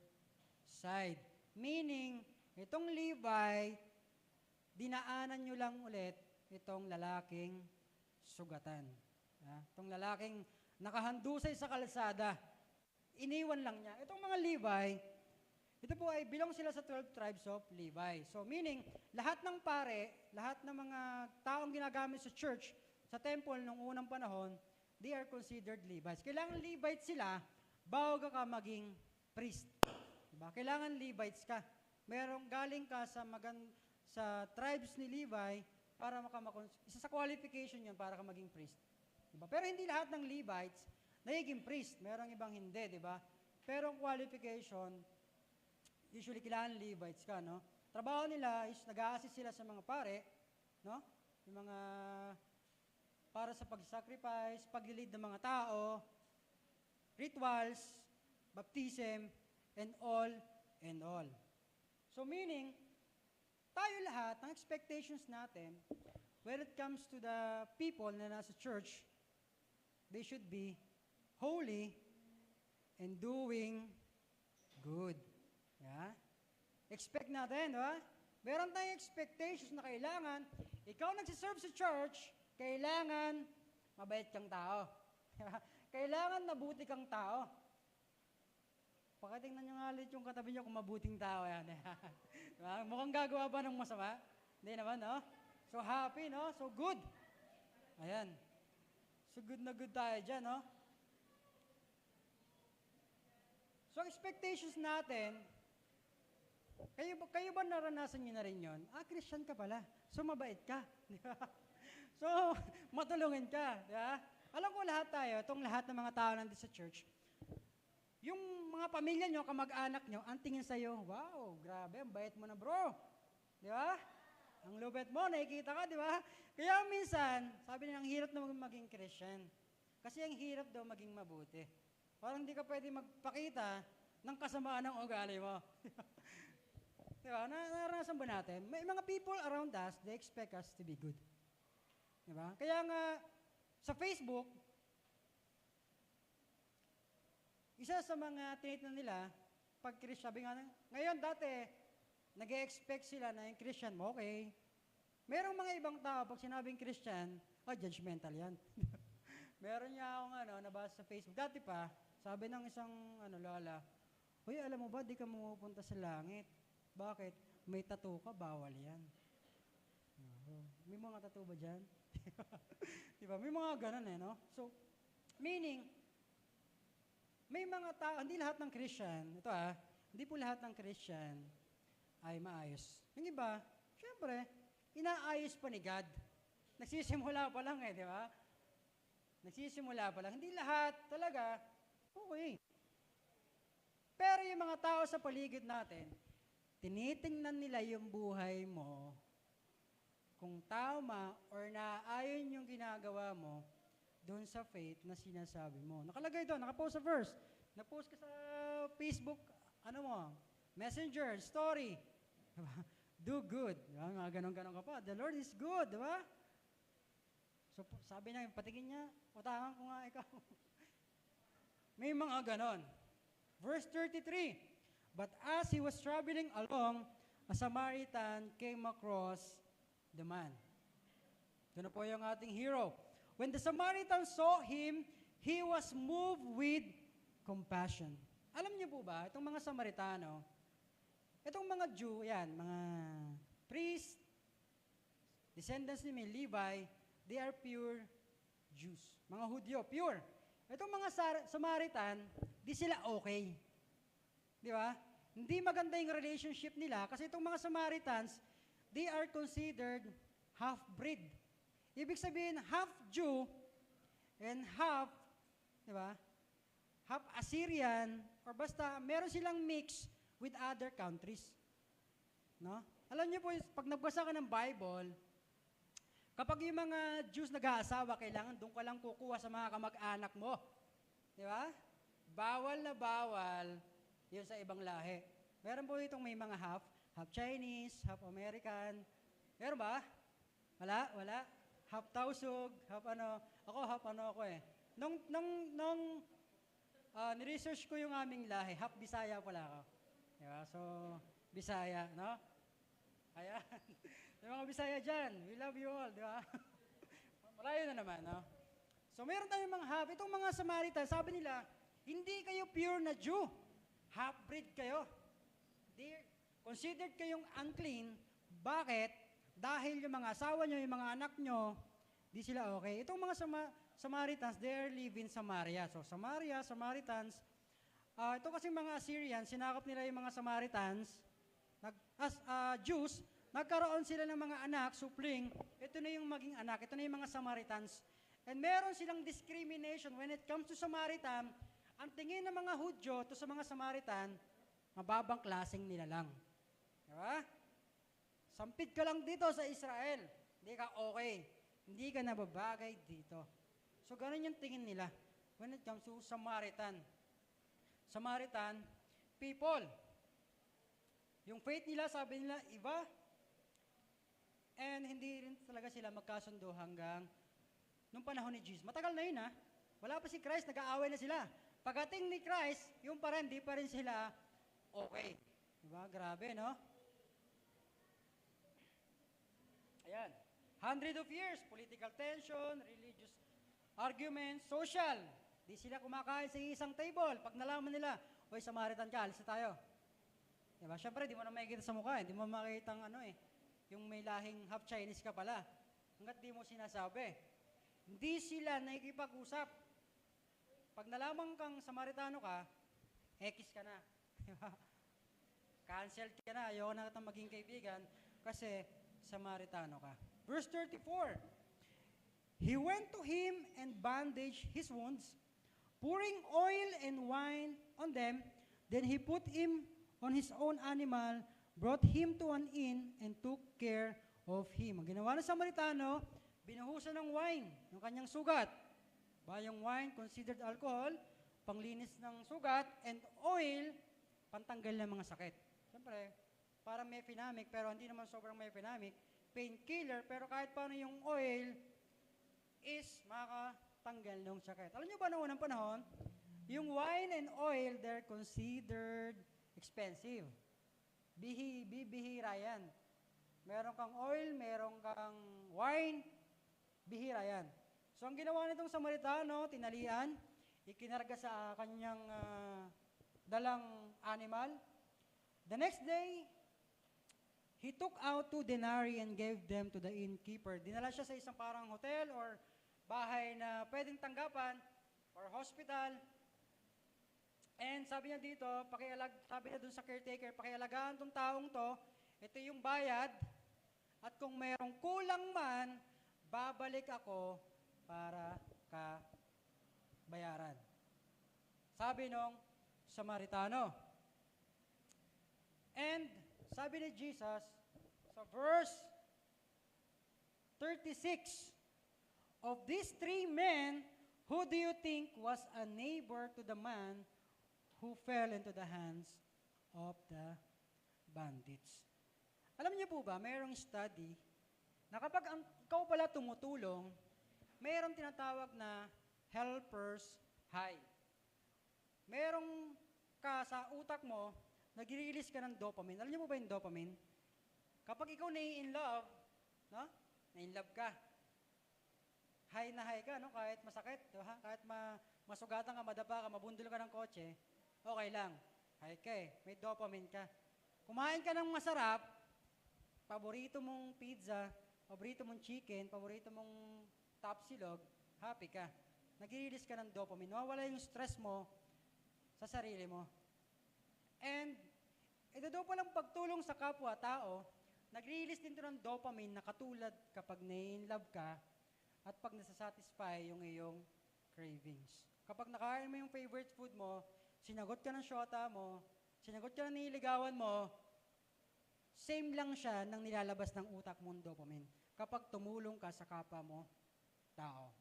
side. Meaning, itong Levi, dinaanan nyo lang ulit itong lalaking sugatan. Itong lalaking nakahandusay sa kalsada. Iniwan lang niya. Itong mga Levi, ito po ay bilong sila sa 12 tribes of Levi. So meaning, lahat ng pare, lahat ng mga taong ginagamit sa church, sa temple nung unang panahon, they are considered Levites. Kailangan Levites sila bago ka maging priest. Diba? Kailangan Levites ka. Merong galing ka sa tribes ni Levi para isa sa qualification yun para ka maging priest. Diba? Pero hindi lahat ng Levites nagiging priest. Merong ibang hindi, diba? Pero ang qualification, usually kailangan Levites ka, no? Trabaho nila is nag-a-assist sila sa mga pare, no? Yung mga para sa pag-sacrifice, pag-lead ng mga tao, rituals, baptism, and all, and all. So meaning, tayo lahat, ang expectations natin, when it comes to the people na nasa church, they should be holy and doing good. Yeah? Expect natin, di ba? Meron tayong expectations na kailangan, ikaw nagsiserve sa church, kailangan mabait kang tao. Kailangan mabuti kang tao. Pakitingnan nyo nga ulit yung katabi nyo kung mabuting tao yan. Diba? Mukhang gagawa ba ng masama? Hindi naman, no? So happy, no? So good. Ayan. So good na good tayo dyan, no? So expectations natin, kayo ba naranasan nyo na rin yun? Christian ka pala. So mabait ka. So, matulungin ka. Diba? Alam ko lahat tayo, itong lahat ng mga tao nandito sa church, yung mga pamilya nyo, kamag-anak nyo, ang tingin sa'yo, wow, grabe, ang bait mo na bro. Di ba? Ang lupet mo, nakikita ka, di ba? Kaya minsan, sabi nila, ang hirap na maging Christian. Kasi ang hirap daw maging mabuti. Parang hindi ka pwede magpakita ng kasamaan ng ugali mo. Di ba? Naranasan ba natin? May mga people around us, they expect us to be good. Di ba? Kaya nga, sa Facebook, isa sa mga tinitignan nila, pag Christian, sabi nga, ngayon dati, nag-expect sila na yung Christian mo, okay. Merong mga ibang tao, pag sinabing Christian, judgmental yan. Meron niya akong nabasa sa Facebook. Dati pa, sabi ng isang lola, "Uy, alam mo ba, di ka mapupunta sa langit. Bakit? May tattoo ka, bawal yan." May mga tattoo ba dyan? Diba? May mga ganun no? So, meaning, may mga tao, hindi lahat ng Christian, hindi po lahat ng Christian ay maayos. Yung iba, syempre, inaayos pa ni God. Nagsisimula pa lang di ba? Nagsisimula pa lang. Hindi lahat talaga, okay. Pero yung mga tao sa paligid natin, tinitingnan nila yung buhay mo, kung tama or naaayon yung ginagawa mo, doon sa faith na sinasabi mo. Nakalagay doon, nakapost sa verse. Napost ka sa Facebook, Messenger, story. Diba? Do good. Diba? Mga ganon-ganon ka pa. The Lord is good, di ba? So, sabi niya, patingin niya, utangan ko nga ikaw. May mga ganon. Verse 33, "But as he was traveling along, a Samaritan came across the man." Ito na po yung ating hero. "When the Samaritan saw him, he was moved with compassion." Alam niyo po ba, itong mga Samaritano, itong mga Jew, mga priest, descendants ni Levi, they are pure Jews. Mga Hudyo, pure. Itong mga Samaritan, di sila okay. Di ba? Hindi maganda yung relationship nila kasi itong mga Samaritans, they are considered half-breed. Ibig sabihin, half Jew and half, di ba? Half Assyrian, or basta meron silang mix with other countries. No? Alam niyo po, pag nagbasa ka ng Bible, kapag yung mga Jews nag-aasawa, kailangan doon ka lang kukuha sa mga kamag-anak mo. Di ba? Bawal na bawal yun sa ibang lahi. Meron po itong may mga half Chinese, half American. Meron ba? Wala? Half Tausug, half ako eh. Nung ni-research ko yung aming lahi, half Bisaya pala ako. Diba? So, Bisaya, no? Ayan. Yung mga Bisaya dyan, we love you all, di ba? Malayo na naman, no? So, meron tayong mga half. Itong mga Samaritan, sabi nila, hindi kayo pure na Jew. Half-breed kayo. Considered kayong unclean. Bakit? Dahil yung mga asawa nyo, yung mga anak nyo, di sila okay. Itong mga Samaritans, they live in Samaria. So, Samaritans, ito kasi mga Assyrians, sinakop nila yung mga Samaritans, Jews, nagkaroon sila ng mga anak, supling, ito na yung maging anak, ito na yung mga Samaritans. And meron silang discrimination when it comes to Samaritan, ang tingin ng mga Hudyo to sa mga Samaritan, mababang klaseng nila lang. Diba? Sampid ka lang dito sa Israel, hindi ka okay, hindi ka nababagay dito. So, ganun yung tingin nila when it comes to Samaritan. Samaritan people. Yung faith nila, sabi nila, iba. And hindi rin talaga sila magkasundo hanggang nung panahon ni Jesus. Matagal na yun Wala pa si Christ, nag-aaway na sila. Pagdating ni Christ, yung pa rin, di pa rin sila okay. Diba? Grabe, no? Ayan. 100 of years, political tension, religious arguments, social. Di sila kumakain sa isang table. Pag nalaman nila, "Hoy, Samaritan ka, alis na tayo." Diba? Siyempre, di mo na makikita sa mukha. Di mo makikita yung may lahing half Chinese ka pala. Hanggat di mo sinasabi. Hindi sila nakikipag-usap. Pag nalaman kang Samaritano ka, X ka na. Diba? Cancelled ka na. Ayaw na kitang maging kaibigan kasi Samaritano ka. Verse 34, "He went to him and bandaged his wounds, pouring oil and wine on them. Then he put him on his own animal, brought him to an inn, and took care of him." Ang ginawa ng Samaritano, binuhusan ng wine, ng kanyang sugat. Yung wine, considered alcohol, panglinis ng sugat, and oil, pantanggal ng mga sakit. Siyempre, parang mefenamic, pero hindi naman sobrang mefenamic, painkiller, pero kahit paano yung oil is makatanggal ng sakit. Alam niyo ba noong unang panahon, yung wine and oil, they're considered expensive. Bihira yan. Meron kang oil, meron kang wine, bihira yan. So ang ginawa nitong Samaritano, tinalian, ikinarga sa kanyang dalang animal. The next day, he took out 2 denarii and gave them to the innkeeper. Dinala siya sa isang parang hotel or bahay na pwedeng tanggapan or hospital. And sabi niya dito, sabi niya dun sa caretaker, pakialagaan tong taong to, ito yung bayad, at kung mayroong kulang man, babalik ako para ka bayaran. Sabi nung Samaritano. And sabi ni Jesus, sa verse 36, of these 3 men, who do you think was a neighbor to the man who fell into the hands of the bandits? Alam niyo po ba, mayroong study na kapag ikaw pala tumutulong, mayroong tinatawag na helper's high. Merong ka sa utak mo, nag-release ka ng dopamine. Alam niyo po ba yung dopamine? Kapag ikaw na-in love, no? Na-in love ka, high na high ka, no? Kahit masakit, diba? Kahit masugatan ka, madapa ka, mabundol ka ng kotse, okay lang. High ka eh. May dopamine ka. Kumain ka ng masarap, paborito mong pizza, paborito mong chicken, paborito mong tapsilog, happy ka. Nag-release ka ng dopamine. Nawawala yung stress mo sa sarili mo. And, ito daw palang pagtulong sa kapwa-tao, nag-release din ito ng dopamine na katulad kapag na-in-love ka at pag nasasatisfy yung iyong cravings. Kapag nakain mo yung favorite food mo, sinagot ka ng syota mo, sinagot ka ng nililigawan mo, same lang siya ng nilalabas ng utak mong dopamine kapag tumulong ka sa kapwa mo tao.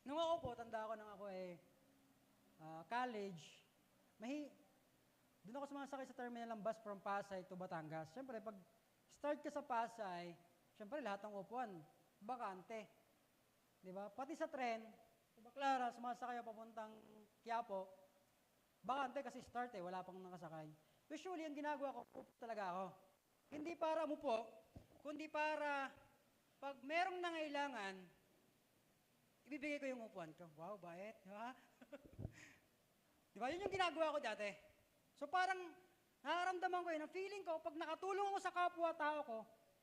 Nung ako po, tanda ko nang ako college, doon ako sumasakay sa terminal ng bus from Pasay to Batangas. Siyempre, pag start ka sa Pasay, siyempre lahat ng upuan, bakante. Di ba? Pati sa tren, sa Baclara, sumasakay ako papuntang Quiapo, bakante kasi start wala pang nakasakay. Usually, ang ginagawa ko, upo talaga ako. Hindi para umupo, kundi para pag merong nangailangan, ibibigay ko yung upuan ko. Wow, bait, di ba? Di ba? Yun yung ginagawa ko dati. So parang nararamdaman ko na feeling ko, pag nakatulong ako sa kapwa-tao ko,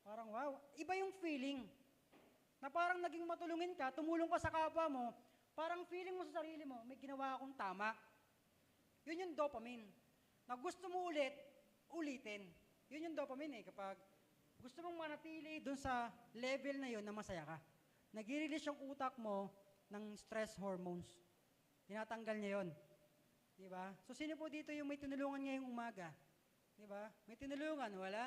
parang wow, iba yung feeling. Na parang naging matulungin ka, tumulong ka sa kapwa mo, parang feeling mo sa sarili mo, may ginawa akong tama. Yun yung dopamine. Na gusto mo ulitin. Yun yung dopamine kapag gusto mong manatili dun sa level na yun na masaya ka. Nag-release yung utak mo ng stress hormones. Tinatanggal niya yun. Diba? So, sino po dito yung may tinulungan ngayong umaga? Diba? May tinulungan, wala?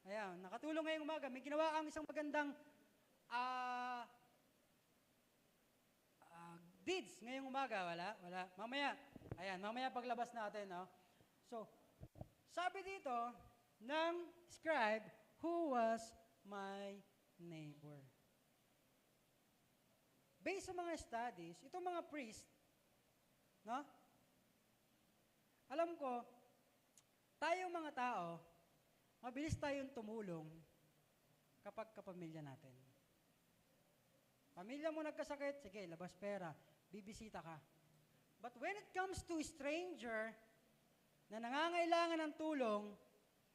Ayan, nakatulong ngayong umaga. May ginawa ang isang magandang deeds ngayong umaga, wala? Wala. Mamaya paglabas natin, no? So, sabi dito ng scribe, who was my neighbor? Based sa mga studies, itong mga priest, no? Alam ko, tayong mga tao, mabilis tayong tumulong kapag kapamilya natin. Pamilya mo nagkasakit, sige, labas pera, bibisita ka. But when it comes to stranger na nangangailangan ng tulong,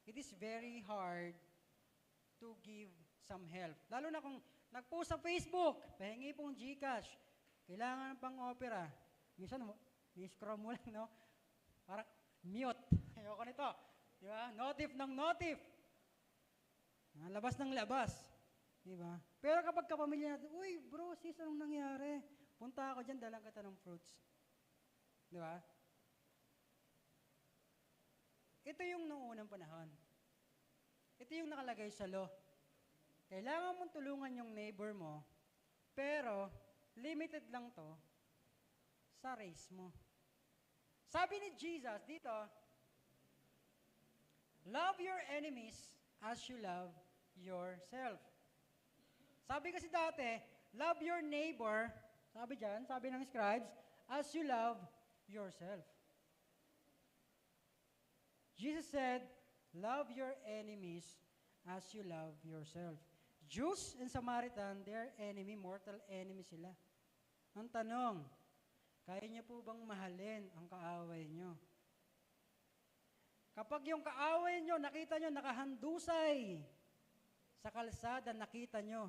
it is very hard to give some help. Lalo na kung nag-post sa Facebook, pahingi pong GCash, kailangan pang opera. Minsan, i-scroll mo lang, no? Parang mute. Ayoko nito. Di ba? Notif ng notif. Labas ng labas. Di ba? Pero kapag kapamilya natin, uy, bro, sis, anong nangyari? Punta ako dyan, dalang kita ng fruits. Di ba? Ito yung noong unang panahon. Ito yung nakalagay sa law. Kailangan mong tulungan yung neighbor mo, pero limited lang to sa race mo. Sabi ni Jesus dito, Love your enemies as you love yourself. Sabi kasi dati, love your neighbor, sabi dyan, sabi ng scribes, as you love yourself. Jesus said, love your enemies as you love yourself. Jews and Samaritan, they're enemy, mortal enemy sila. Ang tanong, kaya niyo po bang mahalin ang kaaway niyo? Kapag yung kaaway niyo, nakita niyo nakahandusay sa kalsada, nakita niyo,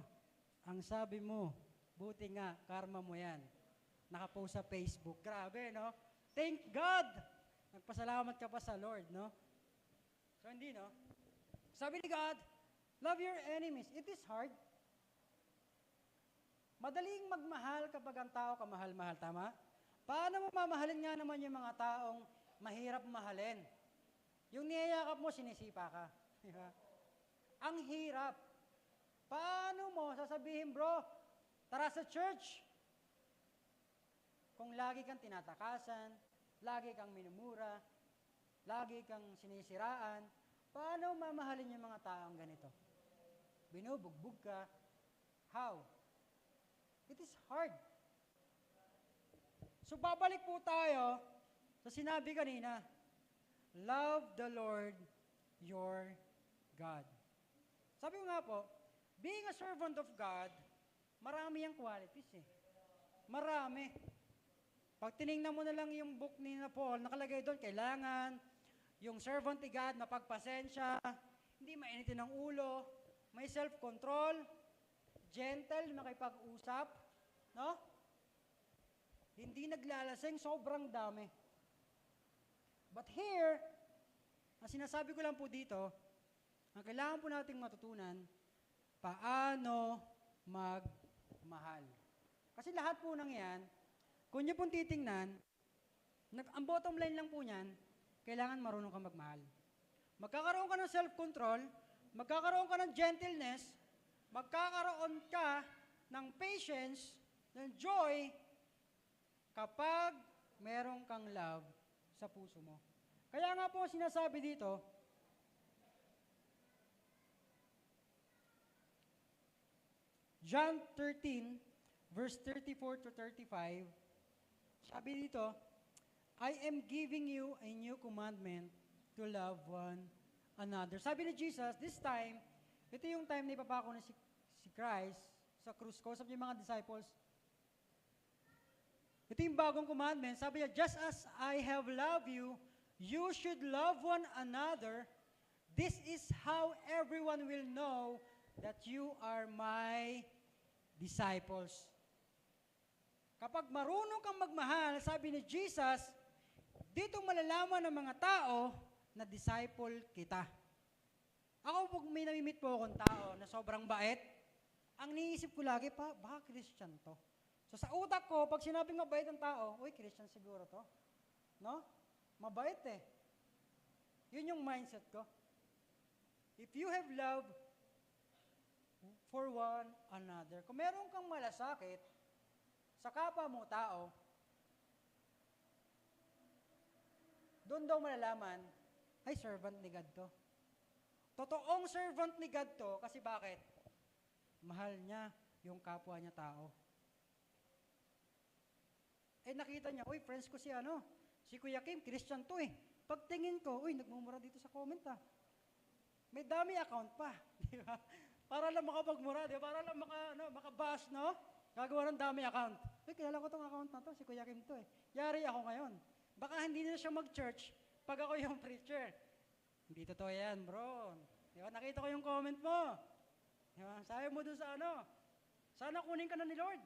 ang sabi mo, buti nga, karma mo yan. Nakapost sa Facebook. Grabe, no? Thank God! Nagpasalamat ka pa sa Lord, no? So, hindi, no? Sabi ni God, love your enemies. It is hard. Madaling magmahal kapag ang tao kamahal-mahal, tama? Paano mo mamahalin nga naman yung mga taong mahirap mahalin? Yung niyayakap mo, sinisipa ka. Di ba? Ang hirap. Paano mo sasabihin, bro, tara sa church? Kung lagi kang tinatakasan, lagi kang minumura, lagi kang sinisiraan, paano mamahalin yung mga taong ganito? Binubugbog ka. How? It is hard. So babalik po tayo sa sinabi kanina, love the Lord your God. Sabi ko nga po, being a servant of God, marami ang qualities eh. Marami. Pag tinignan mo na lang yung book ni Paul, nakalagay doon, kailangan yung servant ni God mapagpasensya, hindi mainitin ng ulo, may self-control, gentle, makipag-usap, no? Hindi naglalasing, sobrang dami. But here, ang sinasabi ko lang po dito, ang kailangan po nating matutunan, paano magmahal. Kasi lahat po ng yan, kung nyo pong titingnan, ang bottom line lang po niyan, kailangan marunong kang magmahal. Magkakaroon ka ng self-control, magkakaroon ka ng gentleness, magkakaroon ka ng patience, ng joy, kapag meron kang love sa puso mo. Kaya nga po sinasabi dito, John 13, verse 34 to 35, sabi dito, I am giving you a new commandment to love one another. Sabi ni Jesus, this time, ito yung time na ipapako na si Christ sa krus ko. Sabi niya mga disciples, ito yung bagong commandment. Sabi niya, just as I have loved you, you should love one another. This is how everyone will know that you are my disciples. Kapag marunong kang magmahal, sabi ni Jesus, dito malalaman ng mga tao na disciple kita. Ako, pag may namimit po akong tao na sobrang bait, ang niisip ko lagi, baka Christian to. So sa utak ko, pag sinabing mabait ang tao, uy, Christian siguro to. No? Mabait eh. Yun yung mindset ko. If you have love for one another, kung meron kang malasakit sa kapwa mo tao, doon daw malalaman, ay, servant ni God to. Totoong servant ni God to, kasi bakit? Mahal niya yung kapwa niya tao. Eh nakita niya, uy, friends ko si Kuya Kim, Christian to eh. Pagtingin ko, uy, nagmumura dito sa comment ah. May dami account pa, di ba? Para lang makapagmura, di ba? Para lang makabash, no? Gagawa ng dami account. Uy, kilala ko tong account na to, si Kuya Kim to eh. Yari ako ngayon. Baka hindi na siya mag-church pag ako yung preacher. Hindi totoo yan, bro. Di ba? Nakita ko yung comment mo. Di ba? Sabi mo dun sa sana kunin ka na ni Lord.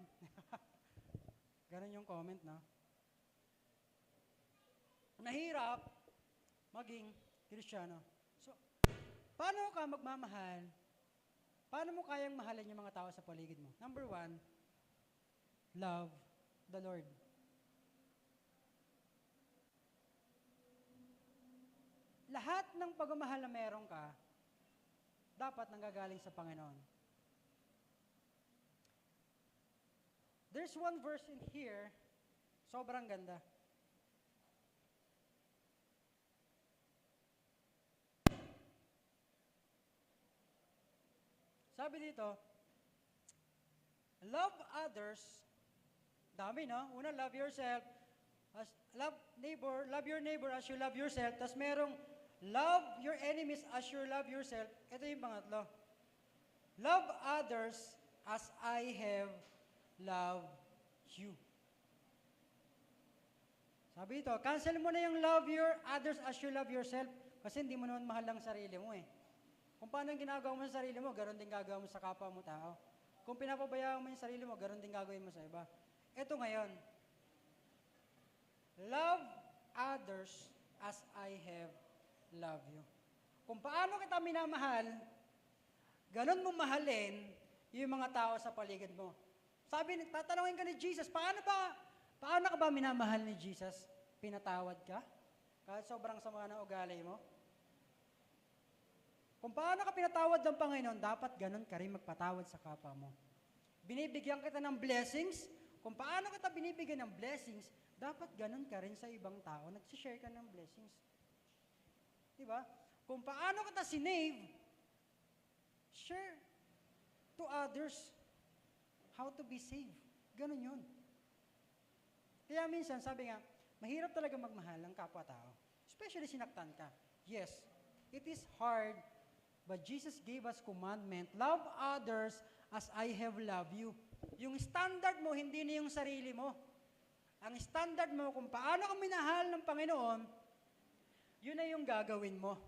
Ganon yung comment, no? Nahirap maging Kristiyano. So, paano ka magmamahal? Paano mo kayang mahalin yung mga tao sa paligid mo? Number 1, love the Lord. Lahat ng pagmamahal na meron ka, dapat nanggagaling sa Panginoon. There's one verse in here, sobrang ganda. Sabi dito, love others, dami no? Una, love yourself, love your neighbor as you love yourself. Tapos merong, love your enemies as you love yourself. Ito yung pangatlo. Love others as I have loved you. Sabi ito, cancel mo na yung love your others as you love yourself kasi hindi mo naman mahal ang sarili mo eh. Kung paano yung ginagawa mo sa sarili mo, ganoon din gagawa mo sa kapwa mo tao. Kung pinapabayaan mo yung sarili mo, ganoon din gagawin mo sa iba. Ito ngayon, love others as I have loved you. Kung paano kita minamahal, ganoon mo mahalin yung mga tao sa paligid mo. Tatanungin ka ni Jesus, paano ka ba minamahal ni Jesus? Pinatawad ka? Kahit sobrang sama ng ugali mo? Kung paano ka pinatawad ng Panginoon, dapat ganun ka rin magpatawad sa kapwa mo. Binibigyan kita ng blessings, kung paano kita binibigyan ng blessings, dapat ganun ka rin sa ibang tao. Nagsishare ka ng blessings. Diba? Kung paano kita sinave, share to others how to be saved. Ganun yun. Kaya minsan, sabi nga, mahirap talaga magmahal ng kapwa-tao. Especially sinaktan ka. Yes, it is hard, but Jesus gave us commandment, love others as I have loved you. Yung standard mo, hindi na yung sarili mo. Ang standard mo, kung paano ka minahal ng Panginoon, yun na yung gagawin mo.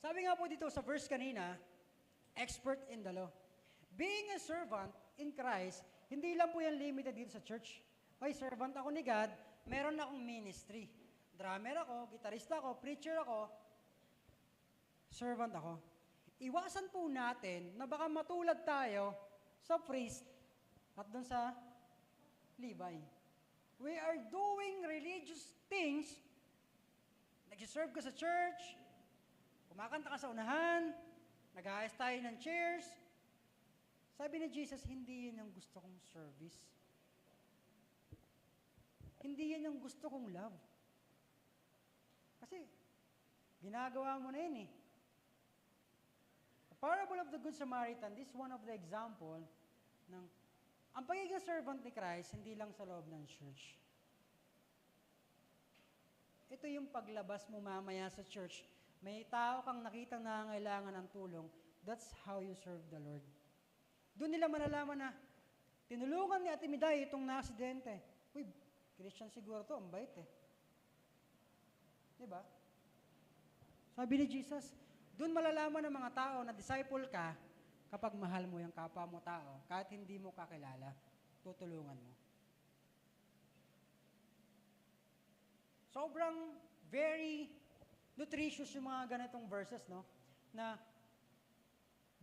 Sabi nga po dito sa verse kanina, expert in the law. Being a servant in Christ, hindi lang po yan limited dito sa church. Ay, servant ako ni God, meron akong ministry. Drummer ako, gitarista ako, preacher ako, servant ako. Iwasan po natin na baka matulad tayo sa priest at dun sa Levi. We are doing religious things, nag-serve ka sa church, kumakanta ka sa unahan, nag-aayos tayo ng chairs. Sabi ni Jesus, hindi yun ang gusto kong service. Hindi yan ang gusto kong love. Kasi, ginagawa mo na yun eh. The parable of the Good Samaritan, this is one of the example ng ang pagiging servant ni Christ, hindi lang sa loob ng church. Ito yung paglabas mo mamaya sa church. May tao kang nakitang nangangailangan ng tulong, that's how you serve the Lord. Doon nila malalaman na, tinulungan ni Ate Miday itong na-aksidente. Uy, Christian siguro to, ang bait eh. Diba? Sabi ni Jesus, doon malalaman ng mga tao na disciple ka kapag mahal mo yung kapwa mo tao, kahit hindi mo kakilala, tutulungan mo. Sobrang very nutritious yung mga ganitong verses, no? Na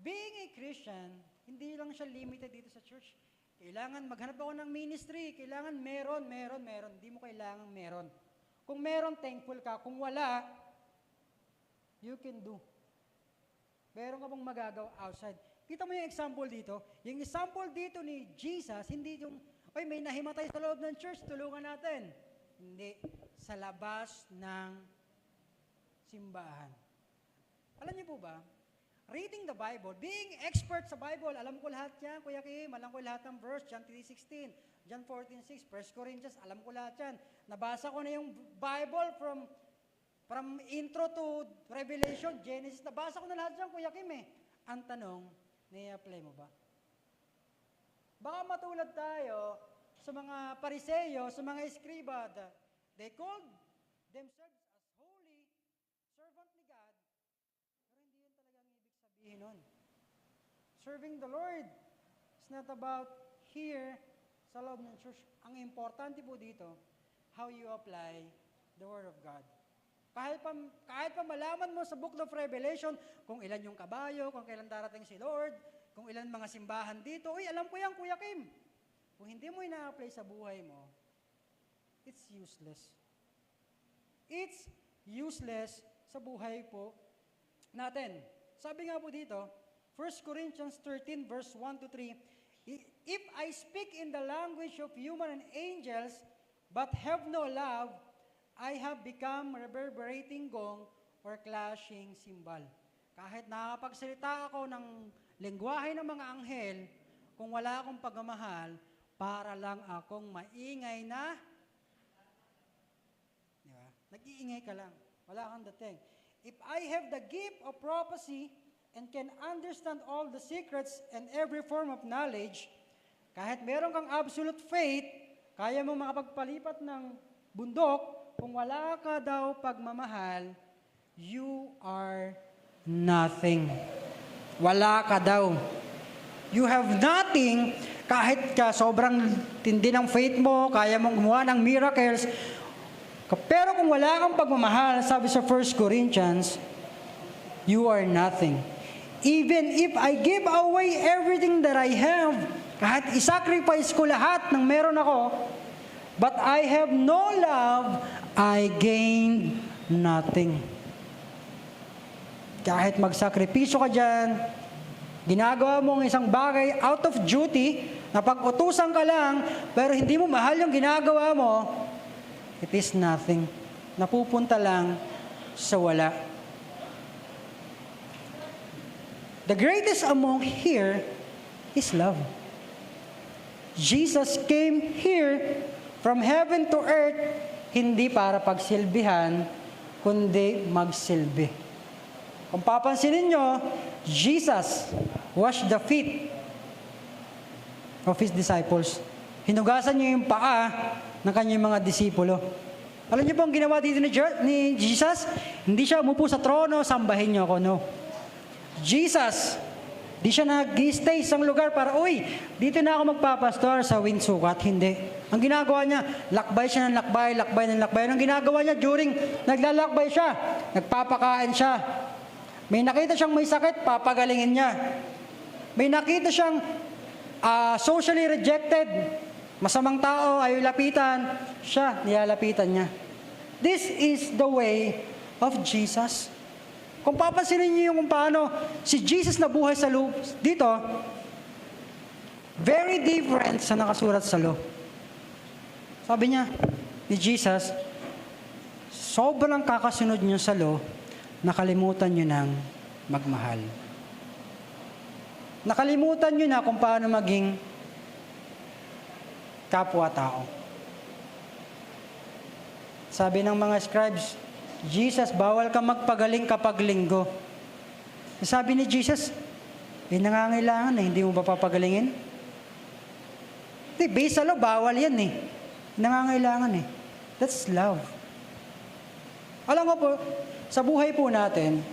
being a Christian, hindi lang siya limited dito sa church. Kailangan maghanap ako ng ministry. Kailangan meron. Hindi mo kailangan meron. Kung meron, thankful ka. Kung wala, you can do. Meron ka bang magagawa outside. Kita mo yung example dito? Yung example dito ni Jesus, hindi yung, oy, may nahimatay sa loob ng church, tulungan natin. Hindi. Sa labas ng simbahan. Alam niyo po ba, reading the Bible, being expert sa Bible, alam ko lahat yan, Kuya Kim, alam ko lahat ng verse, John 3:16, John 14:6, 1 Corinthians, alam ko lahat yan. Nabasa ko na yung Bible from intro to Revelation, Genesis, nabasa ko na lahat yan, Kuya Kim eh. Ang tanong, nai-apply mo ba? Baka matulad tayo sa mga pariseyo, sa mga eskriba, they called themselves as holy, servant ni God, pero hindi yun talagang ibig sabihin nun. Serving the Lord is not about here sa loob ng church. Ang importante po dito, how you apply the Word of God. Kahit pa malaman mo sa Book of Revelation kung ilan yung kabayo, kung kailan darating si Lord, kung ilan mga simbahan dito, uy, alam ko yan, Kuya Kim. Kung hindi mo ina-apply sa buhay mo, it's useless. It's useless sa buhay po natin. Sabi nga po dito, 1 Corinthians 13 verse 1 to 3, if I speak in the language of human and angels, but have no love, I have become reverberating gong or clashing cymbal. Kahit nakakapagsalita ako ng lengguwahe ng mga anghel, kung wala akong pagmamahal, para lang akong maingay na, di ba? Nag-iingay ka lang. Wala kang dating. If I have the gift of prophecy and can understand all the secrets and every form of knowledge, kahit meron kang absolute faith, kaya mo makapagpalipat ng bundok, kung wala ka daw pagmamahal, you are nothing. Wala ka daw. You have nothing, kahit ka sobrang tindi ng faith mo, kaya mong gumawa ng miracles, pero kung wala kang pagmamahal, sabi sa 1 Corinthians, you are nothing. Even if I give away everything that I have, kahit isacrifice ko lahat ng meron ako, but I have no love, I gain nothing. Kahit magsakripisyo ka dyan, ginagawa mo ang isang bagay out of duty, napag-utusan ka lang, pero hindi mo mahal yung ginagawa mo, it is nothing. Napupunta lang sa wala. The greatest among here is love. Jesus came here from heaven to earth, hindi para pagsilbihan, kundi magsilbi. Kung papansinin nyo, Jesus washed the feet of His disciples. Hinugasan niya yung paa ng kanyang mga disipulo. Alam niyo po ang ginawa dito ni Jesus? Hindi siya umupo sa trono, sambahin niyo ako, no. Jesus, di siya nag-stay sa lugar para, uy, dito na ako magpapastor sa Windsukat. Hindi. Ang ginagawa niya, lakbay siya ng lakbay, lakbay ng lakbay. Ang ginagawa niya during naglalakbay siya, nagpapakain siya. May nakita siyang may sakit, papagalingin niya. May nakita siyang socially rejected, masamang tao, ayaw lapitan, siya, nilalapitan niya. This is the way of Jesus. Kung papansinin niyo yung kung paano si Jesus nabuhay sa loob dito, very different sa nakasulat sa law. Sabi niya, ni Jesus, sobrang kakasunod niyo sa law, nakalimutan niyo ng magmahal. Nakalimutan niyo na kung paano maging kapwa-tao. Sabi ng mga scribes, Jesus, bawal ka magpagaling kapag linggo. Sabi ni Jesus, nangangailangan na, hindi mo ba papagalingin? Hindi, based sa law, bawal yan eh. Nangangailangan eh. That's love. Alam mo po, sa buhay po natin,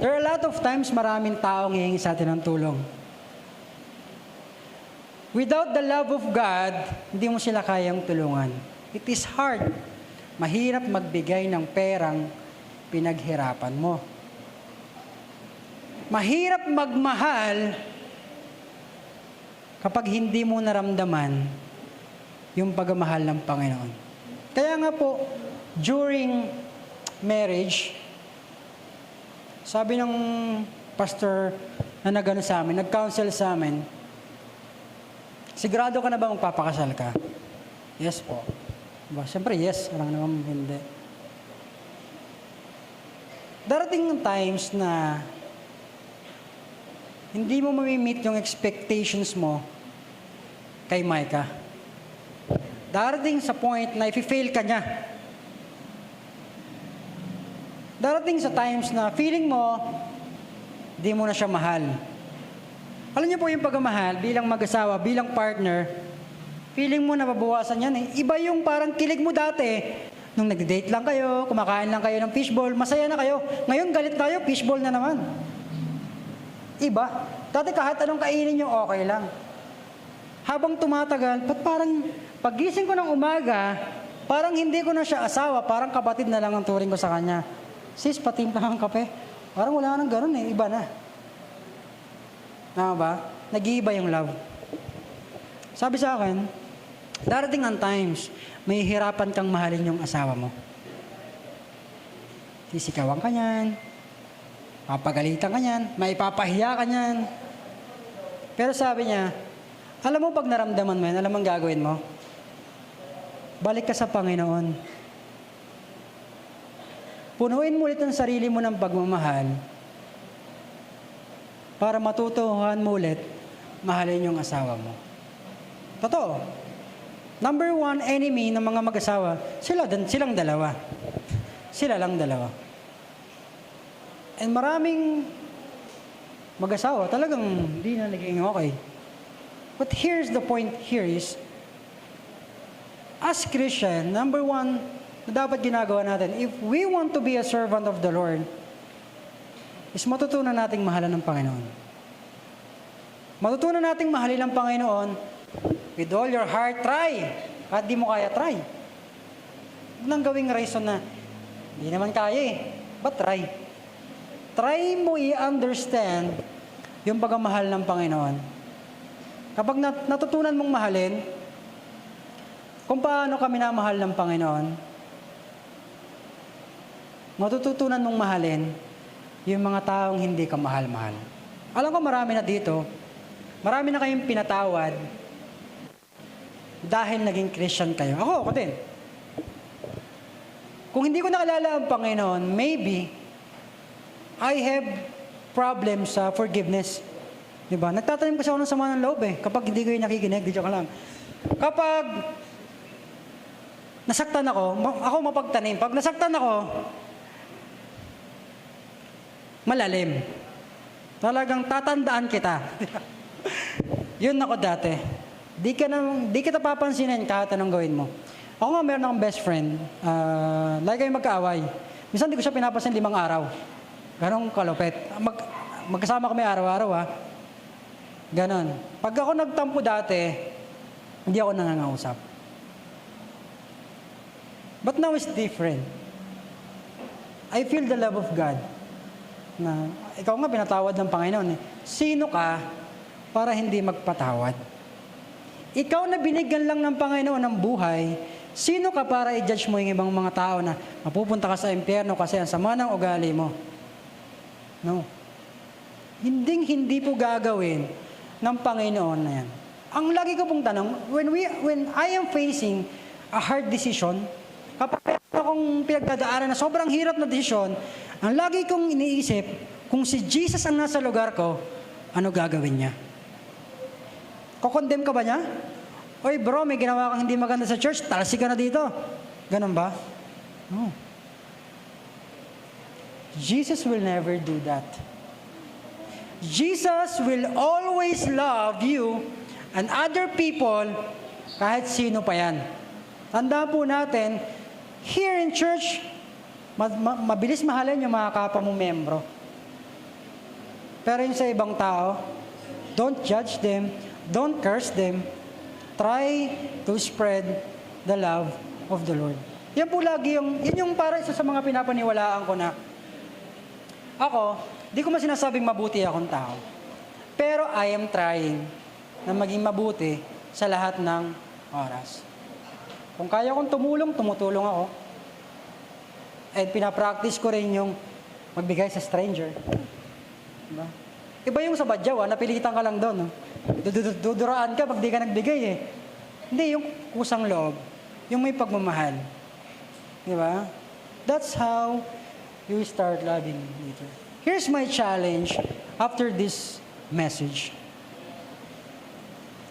there are a lot of times maraming taong hihingi sa atin ng tulong. Without the love of God, hindi mo sila kayang tulungan. It is hard. Mahirap magbigay ng perang pinaghirapan mo. Mahirap magmahal kapag hindi mo naramdaman yung pagmamahal ng Panginoon. Kaya nga po, during marriage, sabi ng pastor na nagano sa amin, nag-counsel sa amin, sigurado ka na ba magpapakasal ka? Yes po. Siyempre, yes. Walang naman hindi. Darating ng times na hindi mo mamimit yung expectations mo kay Micah. Darating sa point na i-fail ka niya. Darating sa times na feeling mo, di mo na siya mahal. Alam niyo po yung pagmamahal bilang mag-asawa, bilang partner, feeling mo nababawasan yan eh. Iba yung parang kilig mo dati. Nung nag-date lang kayo, kumakain lang kayo ng fishball, masaya na kayo. Ngayon galit tayo, fishball na naman. Iba. Dati kahit anong kainin nyo, okay lang. Habang tumatagal, parang pagising ko ng umaga, parang hindi ko na siya asawa, parang kapatid na lang ang turing ko sa kanya. Sis, patimpla ng kape. Parang wala nang ganun eh, iba na. Tama ba? Nag-iiba yung love. Sabi sa akin, darating ang times, may hirapan kang mahalin yung asawa mo. Sisikawan ka niyan, papagalitan ka niyan, maipapahiya ka niyan. Pero sabi niya, alam mo pag naramdaman mo yan, alam mo ang gagawin mo? Balik ka sa Panginoon. Punuin mo ulit ang sarili mo ng pagmamahal para matutuhan mo ulit, mahalin yung asawa mo. Totoo. Number one enemy ng mga mag-asawa, silang dalawa. Sila lang dalawa. And maraming mag-asawa talagang hindi na naging okay. But here's the point here is, as Christian, number one na dapat ginagawa natin, if we want to be a servant of the Lord, is matutunan nating mahalan ng Panginoon. Matutunan nating mahalin ang Panginoon with all your heart, try. Kahit di mo kaya, try. Huwag nang gawing reason na, hindi naman kaya eh. But try. Try mo i-understand yung pagmamahal ng Panginoon. Kapag natutunan mong mahalin, kung paano ka minamahal ng Panginoon, matututunan mong mahalin yung mga taong hindi ka mahal-mahal. Alam ko marami na dito, marami na kayong pinatawad dahil naging Christian kayo. Ako din. Kung hindi ko nakilala ang Panginoon, maybe I have problems sa forgiveness. Diba? Nagtatanim kasi ako ng sama ng loob eh. Kapag hindi ko yung nakikinig, di joke lang. Kapag nasaktan ako mapagtanim. Pag nasaktan ako, malalim. Talagang tatandaan kita. Yun ako dati. Di kita papansinin kahit anong gawin mo. Ako nga meron akong best friend. Lagi kami magkaaway. Minsan di ko siya pinapansin 5 araw. Ganong kalupet. Magkasama kami araw-araw Ganon. Pag ako nagtampo dati, hindi ako nangangausap. But now it's different. I feel the love of God. Na, ikaw nga pinatawad ng Panginoon Sino ka para hindi magpatawad? Ikaw na binigyan lang ng Panginoon ng buhay, sino ka para i-judge mo yung ibang mga tao na mapupunta ka sa impyerno kasi ang sama ng ugali mo? No. Hindi po gagawin ng Panginoon na yan. Ang lagi ko pong tanong, when I am facing a hard decision, kapag akong pinagdadaanan na sobrang hirap na desisyon, ang lagi kong iniisip, kung si Jesus ang nasa lugar ko, ano gagawin niya? Kokondem ka ba niya? Oy bro, may ginawa kang hindi maganda sa church, talsi ka na dito. Ganun ba? No. Jesus will never do that. Jesus will always love you and other people kahit sino pa yan. Tandaan po natin, here in church, mabilis mahalin yung mga kapwa mong membro. Pero yung sa ibang tao, don't judge them, don't curse them, try to spread the love of the Lord. Yan po lagi yun yung para isa sa mga pinapaniwalaan ko na ako, di ko man sinasabing mabuti akong tao. Pero I am trying na maging mabuti sa lahat ng oras. Kung kaya kong tumutulong ako. And pinapractice ko rin yung magbigay sa stranger. Diba? Iba yung sa badyaw, napilitan ka lang doon. Duduraan ka pag di ka nagbigay eh. Hindi, yung kusang loob. Yung may pagmamahal. Diba? That's how you start loving later. Here's my challenge after this message.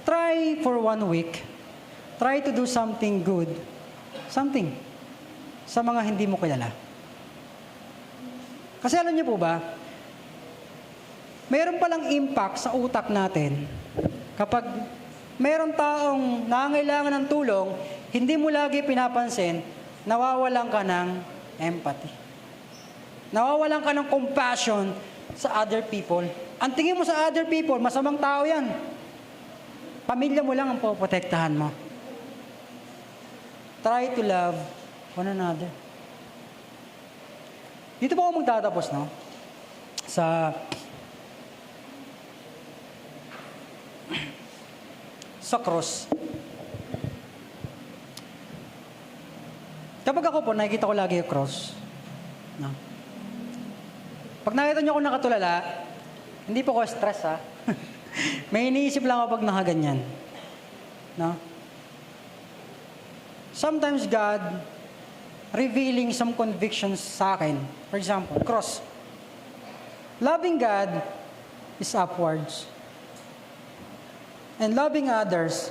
Try for 1 week. Try to do something good. Something. Sa mga hindi mo kilala. Kasi alam niyo po ba, mayroon palang impact sa utak natin kapag mayroon taong nangangailangan ng tulong, hindi mo lagi pinapansin, nawawalan ka ng empathy. Nawawalan ka ng compassion sa other people. Ang tingin mo sa other people, masamang tao yan. Pamilya mo lang ang poprotektahan mo. Try to love one another. Dito po ako magtatapos, no? Sa cross. Kapag ako po, nakikita ko lagi yung cross. No? Pag nakita niyo ako nakatulala, hindi po ko stress ha. May iniisip lang ako pag nakaganyan. No? Sometimes God revealing some convictions sa akin. For example, cross. Loving God is upwards. And loving others,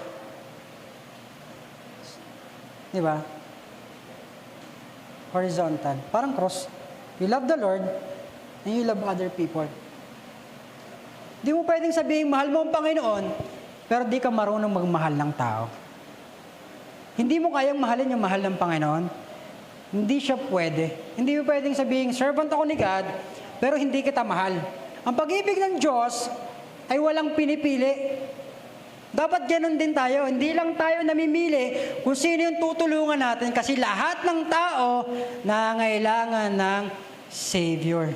di ba? Horizontal. Parang cross. You love the Lord, and you love other people. Di mo pwedeng sabihin, mahal mo ang Panginoon, pero di ka marunong magmahal ng tao. Hindi mo kayang mahalin yung mahal ng Panginoon. Hindi siya pwede. Hindi mo pwedeng sabihin, servant ako ni God, pero hindi kita mahal. Ang pag-ibig ng Diyos ay walang pinipili. Dapat ganun din tayo. Hindi lang tayo namimili kung sino yung tutulungan natin kasi lahat ng tao nangangailangan ng Savior.